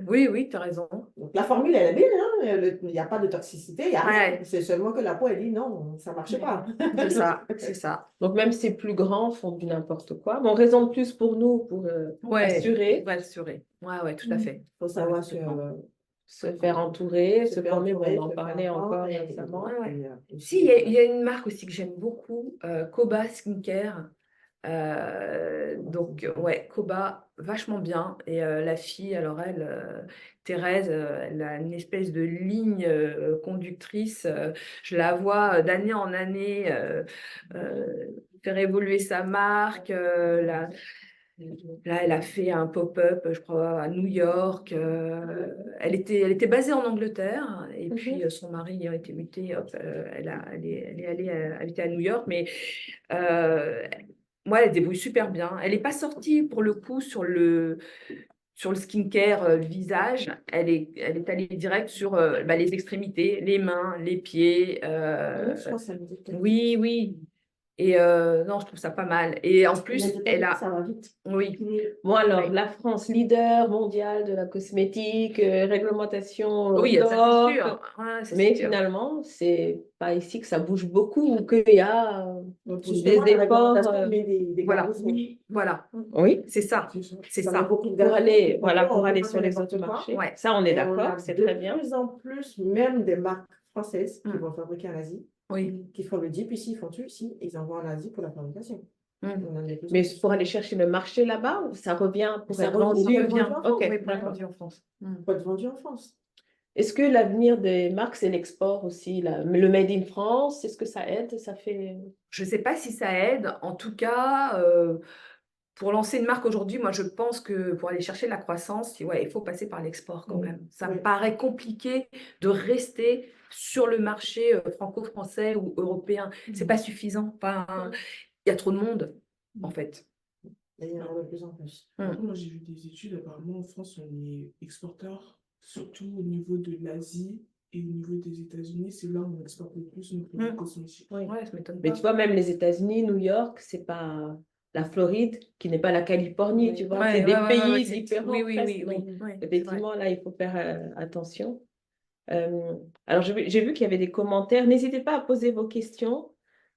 Oui, tu as raison. Donc, la formule, elle est belle, hein? Il n'y a pas de toxicité, il y a rien. C'est seulement que la peau, elle dit non, ça ne marche pas. C'est ça. Donc, même ces plus grands font du n'importe quoi. Bon, raison de plus pour nous, pour assurer. Ouais, tout à fait. Il faut savoir se faire entourer, se former, on en parlait encore récemment. Si, il y a une marque aussi que j'aime beaucoup, Koba Skincare. Donc, Koba, vachement bien. Et la fille, alors elle, Thérèse, elle a une espèce de ligne conductrice. Je la vois d'année en année faire évoluer sa marque. Là, elle a fait un pop-up, je crois, à New York. Elle était basée en Angleterre et puis son mari a été muté. Elle est allée habiter à New York, mais moi, elle débrouille super bien. Elle n'est pas sortie pour le coup sur le skincare visage. Elle est allée direct sur les extrémités, les mains, les pieds. Je pense que ça me dit Oui. Et non, je trouve ça pas mal. Et en plus, elle a... Ça va vite. Oui. Bon, alors, Oui. la France, leader mondial de la cosmétique, réglementation Oui, ça c'est top, sûr. Ouais, ça, mais c'est sûr. finalement, c'est pas ici que ça bouge beaucoup ou qu'il y a Donc, des justement, la efforts. réglementation met des Voilà. garde-fous. Voilà. Oui, C'est ça. C'est Ça met ça. beaucoup de pour garde-fous. aller, Donc, voilà, on pour peut aller pas sur faire les autres n'importe quoi. marchés. Ouais. Ça, on est Et on d'accord, a c'est de très bien. plus en plus, même des marques françaises qui Mm. vont fabriquer en Asie, Oui. qui font le dip ici, ils font tout ici, ils envoient en Asie pour la fabrication. Mm. On en a de plus en Mais plus. pour aller chercher le marché là-bas, ou ça revient pour Ça être revient, ça vendu? revient en France. Ok, Oui, pour être d'accord. vendu en France. Pour être vendu en France. Est-ce que l'avenir des marques, c'est l'export aussi, le Made in France? Est-ce que ça aide? Ça fait... Je ne sais pas si ça aide. En tout cas, pour lancer une marque aujourd'hui, moi, je pense que pour aller chercher de la croissance, ouais, il faut passer par l'export quand Oui. même. Ça Oui. me paraît compliqué de rester sur le marché franco-français ou européen. C'est pas suffisant. Enfin, il y a trop de monde, en fait. Et il y en a de plus en plus. Après, moi, j'ai vu des études, apparemment, en France, on est exporteur, surtout au niveau de l'Asie et au niveau des États-Unis. C'est là où on exporte le plus nos produits cosmétiques. Oui. Ouais, ça m'étonne Mais pas. tu vois, même les États-Unis, New York, c'est pas la Floride, qui n'est pas la Californie, tu vois, c'est des pays différents Oui, oui, presque. oui, Donc, oui. C'est vrai. effectivement, là, il faut faire attention. Alors, j'ai vu qu'il y avait des commentaires. N'hésitez pas à poser vos questions.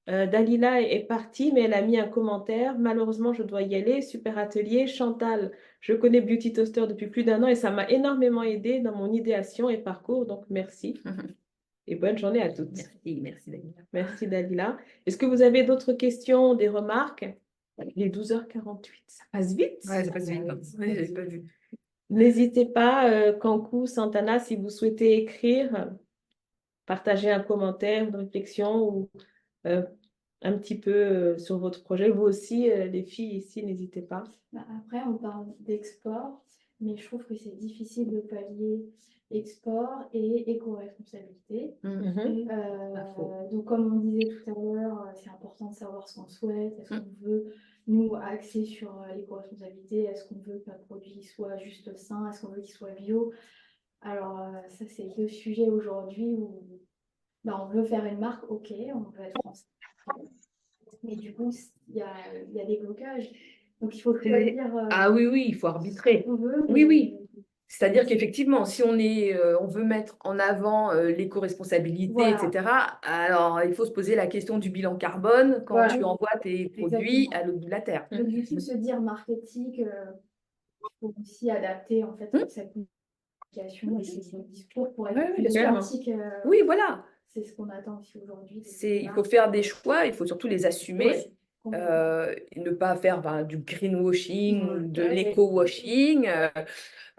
Dalila est partie, mais elle a mis un commentaire. Malheureusement, je dois y aller. Super atelier. Chantal, je connais Beauty Toaster depuis plus d'1 an et ça m'a énormément aidé dans mon idéation et parcours. Donc, merci. Et bonne journée à toutes. Merci Dalila. Merci Dalila. Est-ce que vous avez d'autres questions, des remarques? Il est 12h48, ça passe vite. Ouais, ça passe vite. Ouais, j'avais pas vu. N'hésitez pas, Kankou, Santana, si vous souhaitez écrire, partager un commentaire, une réflexion ou un petit peu sur votre projet. Vous aussi, les filles ici, n'hésitez pas. Après, on parle d'export, mais je trouve que c'est difficile de pallier export et éco-responsabilité. Donc, comme on disait tout à l'heure, c'est important de savoir ce qu'on souhaite. Est-ce qu'on veut, nous, axer sur l'éco-responsabilité? Est-ce qu'on veut que notre produit soit juste sain? Est-ce qu'on veut qu'il soit bio? Alors, ça, c'est deux sujets aujourd'hui où on veut faire une marque, ok, on veut être français. Mais du coup, il y a des blocages. Donc, il faut choisir. Ah oui, oui, il faut arbitrer. On veut, Oui, oui. C'est-à-dire qu'effectivement, si on veut mettre en avant l'éco-responsabilité, Voilà. etc., alors il faut se poser la question du bilan carbone quand Voilà. tu envoies tes produits Exactement. à l'autre bout de la Terre. L'objectif, de se dire marketing, il faut aussi adapter en fait sa communication et son discours pour être plus authentique. Oui, voilà. C'est ce qu'on attend aussi aujourd'hui. Il faut faire des choix, il faut surtout les assumer. Ne pas faire du greenwashing, de l'éco-washing,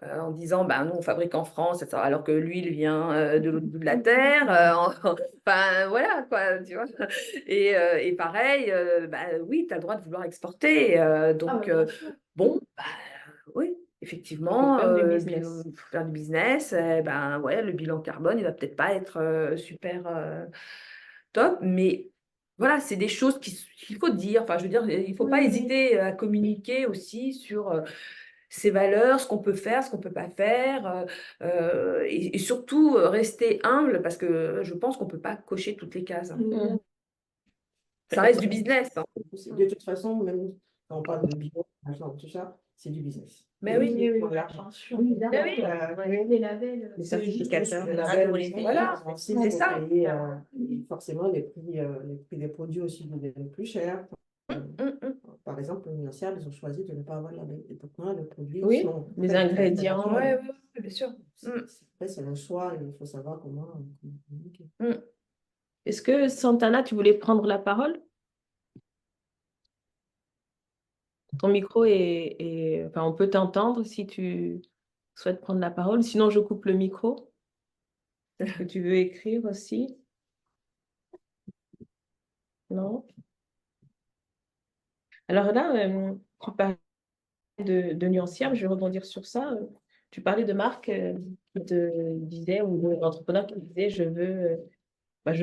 en disant nous on fabrique en France alors que l'huile vient de l'autre bout de la terre. Enfin voilà quoi, tu vois. Et pareil, oui, tu as le droit de vouloir exporter. Donc bon, oui, effectivement, faire du faut business. faire du business. Ouais, le bilan carbone, il va peut-être pas être super top, mais voilà, c'est des choses qu'il faut dire. Enfin, je veux dire, il ne faut pas hésiter à communiquer aussi sur ses valeurs, ce qu'on peut faire, ce qu'on ne peut pas faire, et surtout rester humble parce que je pense qu'on ne peut pas cocher toutes les cases. Ça reste du business. Hein. De toute façon, même quand on parle de bio, tout ça, c'est du business. Mais oui, pour l'argent. Les labels, Les certificateurs. Les labels, voilà, c'est ça. Forcément, les prix des produits aussi deviennent plus chers. Par exemple, les Nuanciables, ils ont choisi de ne pas avoir de label. Et pourtant, le produit sont les ingrédients. Oui, bien sûr. Après, c'est un choix, il faut savoir comment communiquer. Est-ce que Santana, tu voulais prendre la parole? Ton micro enfin, on peut t'entendre si tu souhaites prendre la parole. Sinon, je coupe le micro. Est-ce que tu veux écrire aussi? Non? Alors là, tu parlais de nuancière, je vais rebondir sur ça. Tu parlais de marque qui te disait, ou d'entrepreneur qui te disait, je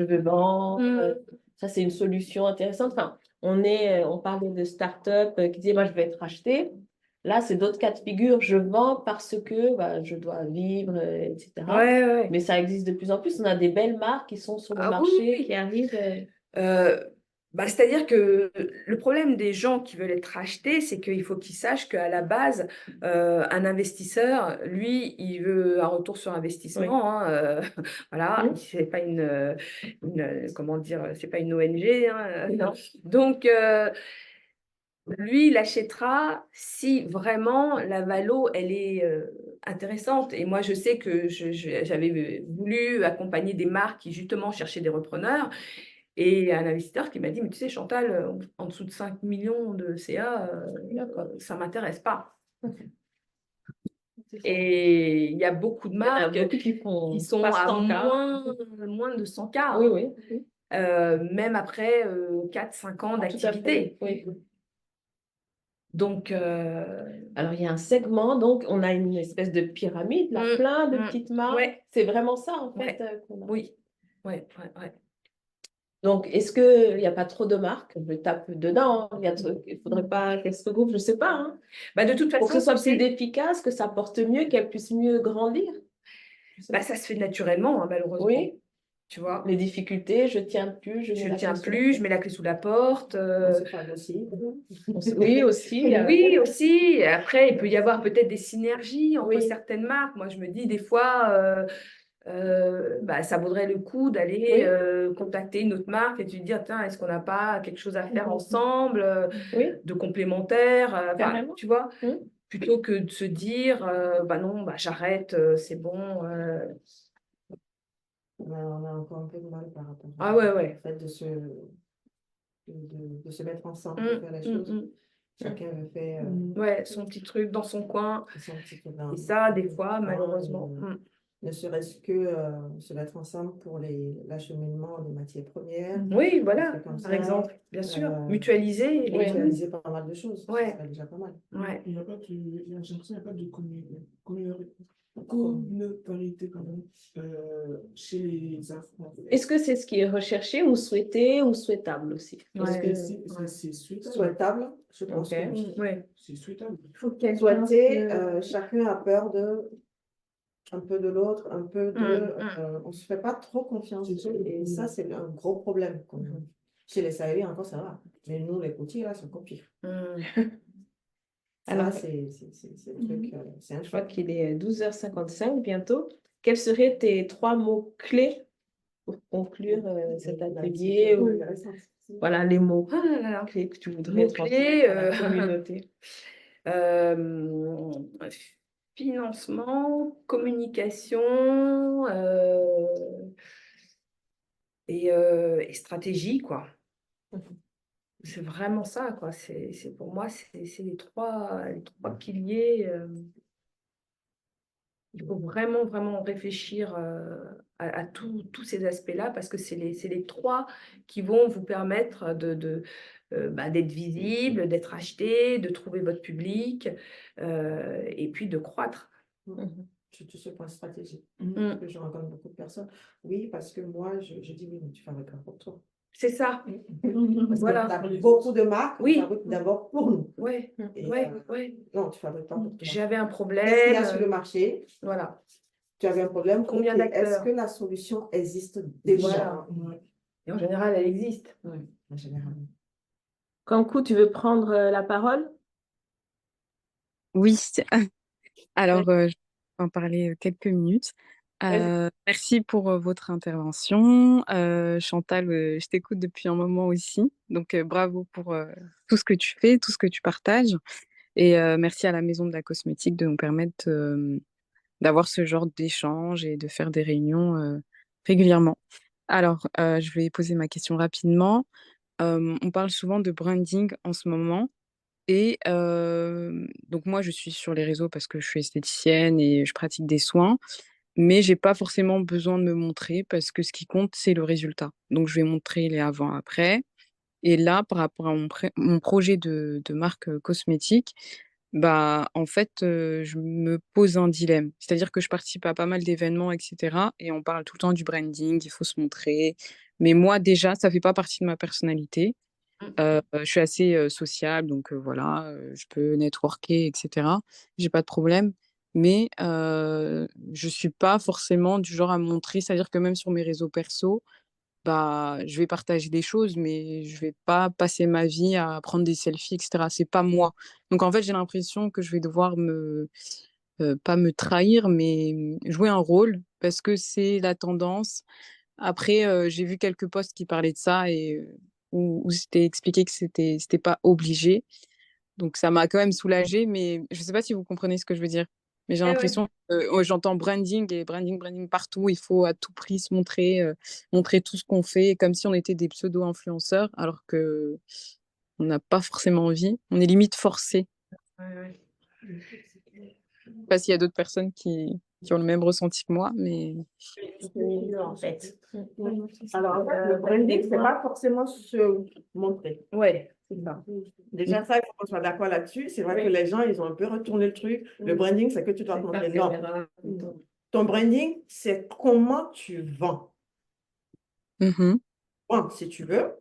veux vendre. Ça, c'est une solution intéressante. Enfin, on parlait de start-up qui disaient, moi, je vais être acheté. Là, c'est d'autres cas de figure. Je vends parce que je dois vivre, etc. Mais ça existe de plus en plus. On a des belles marques qui sont sur le marché, qui arrivent. Bah, c'est-à-dire que le problème des gens qui veulent être achetés, c'est qu'il faut qu'ils sachent qu'à la base, un investisseur, lui, il veut un retour sur Oui. investissement. Hein, voilà, c'est pas comment dire, c'est pas une ONG. Hein, Non. donc, lui, il achètera si vraiment la valo, elle est intéressante. Et moi, je sais que j'avais voulu accompagner des marques qui justement cherchaient des repreneurs. Et un investisseur qui m'a dit, mais tu sais, Chantal, en dessous de 5 millions de CA, ça ne m'intéresse pas. Et il y a beaucoup de Il y en a marques beaucoup qui sont pas à 100K. moins de 100 K, Oui, oui. même après 4-5 ans Tout à fait. d'activité. Oui. Donc, Alors, il y a un segment, donc on a une espèce de pyramide, là, plein de petites marques. ouais, C'est vraiment ça, en fait, ouais, qu'on a. oui, ouais. Donc, est-ce qu'il n'y a pas trop de marques? Je tape dedans. Il ne faudrait pas qu'elles se regroupent, je ne sais pas. Hein. Bah, de toute Pour que façon, ce soit tu sais, plus efficace, que ça porte mieux, qu'elles puissent mieux grandir. Je sais bah, pas. ça se fait naturellement, hein, malheureusement. Oui, Tu vois, les difficultés, je tiens plus, je mets je la tiens clé sous la plus, je porte. mets la clé sous la porte. On se parle aussi. Oui, aussi. Oui, aussi. Après, il peut y avoir peut-être des synergies entre Oui. certaines marques. Moi, je me dis des fois, bah, ça vaudrait le coup d'aller Oui. contacter une autre marque et de lui dire, tiens, est-ce qu'on n'a pas quelque chose à faire ensemble, Oui, de complémentaire, enfin, carrément. tu vois, Hum. plutôt que de se dire, bah non, bah, j'arrête, c'est bon. On a encore un peu de mal par rapport Ah ouais. au fait de se mettre ensemble pour faire les choses. Chacun veut faire Ouais, son petit truc dans son coin. son petit truc Et ça, des fois, malheureusement. Ne serait-ce que se mettre ensemble pour l'acheminement des matières premières. Oui, voilà, des trucs comme par ça. exemple, bien sûr. Mutualiser. Oui. Mutualiser pas mal de choses. Ouais. Ce serait déjà pas mal. Ouais. Il n'y a pas de, j'ai l'impression qu'il n'y a pas de communautarité pardon, chez les Afro. Est-ce que c'est ce qui est recherché ou souhaité ou souhaitable aussi? Ouais. Est-ce que... C'est souhaitable. Souhaitable, je pense Ok. que oui. Ouais. C'est souhaitable. Il faut que quelqu'un Souhaiter, se- chacun a peur de un peu de l'autre, un peu de... on ne se fait pas trop confiance. Et ça, c'est un gros problème quand même. Chez les Sahéliens, encore, ça va. Mais nous, les courtiers, là, c'est encore pire. Ça, Alors, c'est le truc, c'est un je crois choc. qu'il est 12h55 bientôt. Quels seraient tes 3 mots-clés pour conclure cet atelier ou... Voilà, les mots clés que tu voudrais transmettre à la communauté. Financement, communication et stratégie, quoi. C'est vraiment ça, quoi. Pour moi, c'est les trois piliers. Il faut vraiment, vraiment réfléchir à tous ces aspects-là parce que c'est les trois qui vont vous permettre d'être visible, d'être acheté, de trouver votre public et puis de croître. Surtout ce point stratégique. Parce que je rencontre beaucoup de personnes. Oui, parce que moi, je dis oui, mais tu fabriques pour toi. C'est ça. Parce Voilà. que beaucoup de marques Oui. fabriquent d'abord pour nous. Ouais. Et, Ouais. non, tu ne fabriques pas pour toi. J'avais un problème. Qu'est-ce qu'il y a sur le marché? Voilà. Tu avais un problème. Combien Ok, d'acteurs? est-ce que la solution existe déjà? Voilà. Et en général, elle existe. Oui, en général. Kankou, tu veux prendre la parole? Oui, alors je vais en parler quelques minutes. Merci pour votre intervention. Chantal, je t'écoute depuis un moment aussi. Donc bravo pour tout ce que tu fais, tout ce que tu partages. Et merci à la Maison de la Cosmétique de nous permettre d'avoir ce genre d'échange et de faire des réunions régulièrement. Alors, je vais poser ma question rapidement. On parle souvent de branding en ce moment. Et donc moi, je suis sur les réseaux parce que je suis esthéticienne et je pratique des soins, mais j'ai pas forcément besoin de me montrer parce que ce qui compte, c'est le résultat. Donc je vais montrer les avant-après. Et là, par rapport à mon projet de marque cosmétique, bah en fait, je me pose un dilemme. C'est-à-dire que je participe à pas mal d'événements, etc. Et on parle tout le temps du branding, il faut se montrer. Mais moi, déjà, ça fait pas partie de ma personnalité. Je suis assez, sociable donc voilà, je peux networker et cetera. J'ai pas de problème. Mais je suis pas forcément du genre à me montrer. C'est-à-dire que même sur mes réseaux perso, bah, je vais partager des choses, mais je vais pas passer ma vie à prendre des selfies, etc. C'est pas moi. Donc en fait, j'ai l'impression que je vais devoir pas me trahir, mais jouer un rôle parce que c'est la tendance. Après, j'ai vu quelques posts qui parlaient de ça et où c'était expliqué que c'était pas obligé. Donc ça m'a quand même soulagée, mais je sais pas si vous comprenez ce que je veux dire. Mais j'ai Ouais, ouais. l'impression, j'entends branding et branding partout. Il faut à tout prix se montrer, montrer tout ce qu'on fait, comme si on était des pseudo-influenceurs, alors que on n'a pas forcément envie. On est limite forcé. Ouais, ouais. Je sais pas s'il y a d'autres personnes qui ont le même ressenti que moi, mais C'est mieux, en fait. Alors, en fait, le branding, c'est pas forcément se montrer. Ouais, c'est ça. Déjà, ça, il faut qu'on soit d'accord là-dessus. C'est vrai que les gens, ils ont un peu retourné le truc. Le branding, c'est que tu dois te montrer. Non. Ton branding, c'est comment tu vends. Mhm. Vends si tu veux,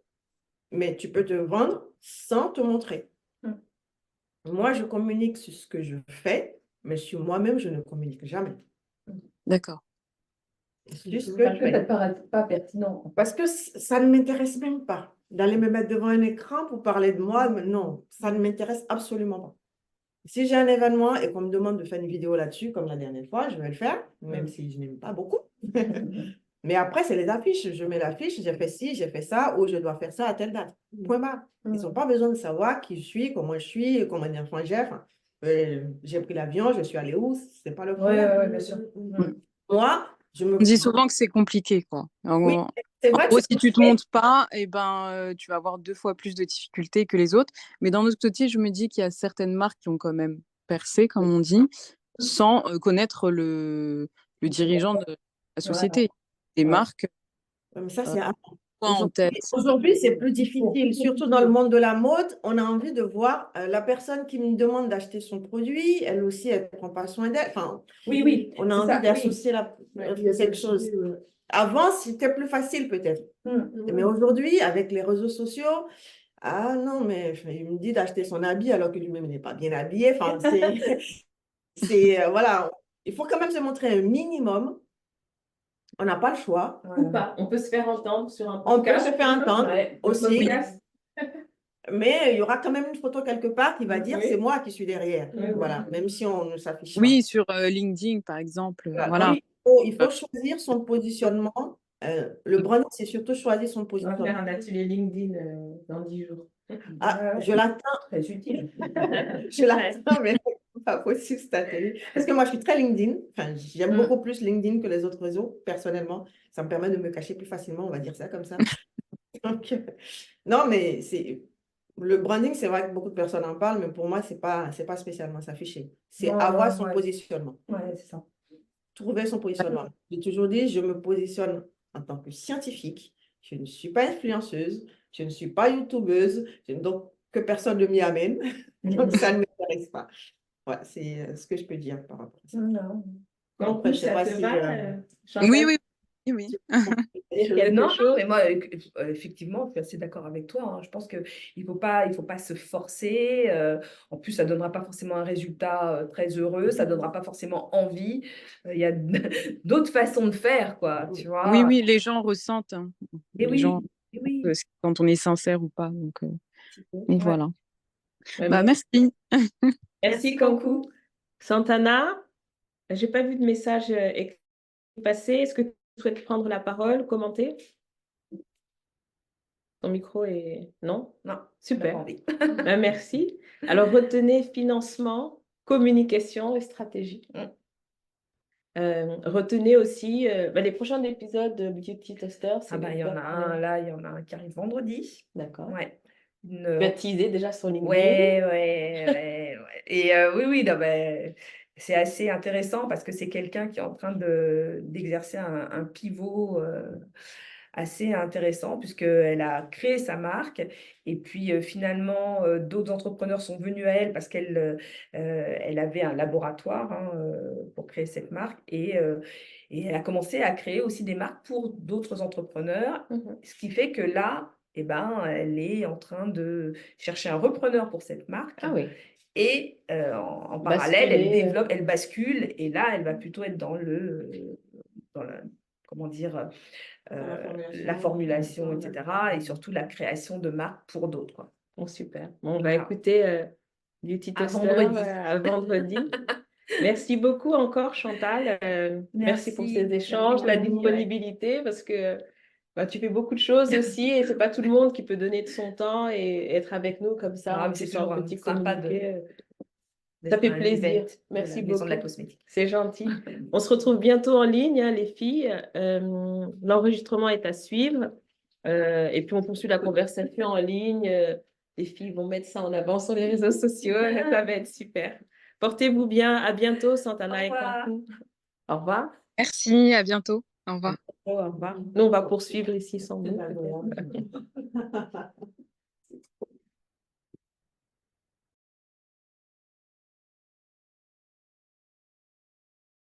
mais tu peux te vendre sans te montrer. Moi, je communique sur ce que je fais, mais sur moi-même, je ne communique jamais. D'accord. C'est juste ce Parce que je que ça fais. ne paraît pas pertinent. Parce que ça ne m'intéresse même pas. D'aller me mettre devant un écran pour parler de moi, non, ça ne m'intéresse absolument pas. Si j'ai un événement et qu'on me demande de faire une vidéo là-dessus, comme la dernière fois, je vais le faire, même si je n'aime pas beaucoup. Mais après, c'est les affiches. Je mets l'affiche, j'ai fait ci, j'ai fait ça, ou je dois faire ça à telle date. Point barre. Ils n'ont pas besoin de savoir qui je suis, comment je suis, combien d'enfants j'ai. Enfin, j'ai pris l'avion, je suis allée où, c'est pas le Ouais, problème. ouais, bien sûr. Moi, je me... On dit souvent que c'est compliqué, quoi. Oui, c'est En vrai que gros, c'est si tu te compliqué. montres pas, eh ben, tu vas avoir 2 fois plus de difficultés que les autres. Mais d'un autre côté, je me dis qu'il y a certaines marques qui ont quand même percé, comme on dit, sans connaître le dirigeant de la société. Des Ouais. marques, Mais ça, c'est quoi en tête. aujourd'hui, c'est plus difficile, surtout dans le monde de la mode. On a envie de voir la personne qui me demande d'acheter son produit, elle aussi, elle ne prend pas soin d'elle. Enfin, Oui, on a c'est envie ça, d'associer quelque chose. Avant, c'était plus facile peut-être. Mais aujourd'hui, avec les réseaux sociaux, ah non, mais il me dit d'acheter son habit alors que lui-même n'est pas bien habillé. Enfin, voilà, il faut quand même se montrer un minimum. On n'a pas le choix. Ou pas. On peut se faire entendre sur un On peut podcast. se faire entendre aussi. Podcast. Mais il y aura quand même une photo quelque part qui va dire Oui. c'est moi qui suis derrière. Oui, Voilà, même si on ne s'affiche pas. Oui, sur LinkedIn, par exemple. Voilà. Donc, il faut choisir son positionnement. Le branding, c'est surtout choisir son On va positionnement. faire un atelier LinkedIn dans 10 jours. Ah, je l'attends. Très utile. Je l'attends, mais c'est pas possible cet atelier. Parce que moi, je suis très LinkedIn. Enfin, j'aime beaucoup plus LinkedIn que les autres réseaux, personnellement. Ça me permet de me cacher plus facilement, on va dire ça comme ça. Donc, non, mais le branding, c'est vrai que beaucoup de personnes en parlent, mais pour moi, c'est pas spécialement s'afficher. C'est avoir son positionnement. Ouais, c'est ça. Trouver son positionnement. J'ai toujours dit, je me positionne en tant que scientifique. Je ne suis pas influenceuse, je ne suis pas youtubeuse, donc que personne ne m'y amène. Donc, ça ne m'intéresse pas. Ouais, c'est ce que je peux dire par rapport à ça. En Après, plus, je sais ça pas te si va, Chantal? Oui, oui, oui, oui. Non, mais moi, effectivement, je suis assez d'accord avec toi. Hein. Je pense qu'il ne faut pas se forcer. En plus, ça ne donnera pas forcément un résultat très heureux. Ça ne donnera pas forcément envie. Il y a d'autres façons de faire, quoi, tu vois. Oui, oui, les gens ressentent. Hein. Et Les gens, et oui. quand on est sincère ou pas. Donc Ouais. voilà. Bah, merci. Merci, Kankou. Santana, je n'ai pas vu de message passé. Est-ce que tu souhaites prendre la parole, commenter? Ton micro est... Non? Non. Super. Bah, merci. Alors, retenez financement, communication et stratégie. Retenez aussi les prochains épisodes de Beauty Toaster. Il y en a un là, il y en a un qui arrive vendredi. D'accord. Ouais. Tu as teasé déjà sur LinkedIn. Ouais. Et oui, non, c'est assez intéressant parce que c'est quelqu'un qui est en train d'exercer un pivot assez intéressant puisqu'elle a créé sa marque et puis finalement d'autres entrepreneurs sont venus à elle parce qu'elle elle avait un laboratoire pour créer cette marque et elle a commencé à créer aussi des marques pour d'autres entrepreneurs, ce qui fait que là, elle est en train de chercher un repreneur pour cette marque. Ah oui. Et en parallèle, elle développe, elle bascule, et là, elle va plutôt être dans comment dire, formulation. la formulation, etc. Et surtout la création de marques pour d'autres, quoi. Bon, super. Bon, on va Voilà. écouter Beauty À Toaster vendredi. à vendredi. Merci beaucoup encore, Chantal. Merci pour ces échanges, la disponibilité, parce que tu fais beaucoup de choses aussi et c'est pas tout le monde qui peut donner de son temps et être avec nous comme ça, Ah, en mais c'est plus en toujours petit sympa communiqué. Ça d'être fait un plaisir. event de Merci la Maison de la beaucoup. Cosmétique. C'est gentil. On se retrouve bientôt en ligne, hein, les filles. L'enregistrement est à suivre. Et puis, on poursuit la conversation en ligne. Les filles vont mettre ça en avant sur les réseaux sociaux. Ça va être super. Portez-vous bien. À bientôt, Santana et Cancun. Au revoir. Merci, à bientôt. Au revoir. Au revoir. Nous, on va poursuivre ici sans nous. C'est agréable.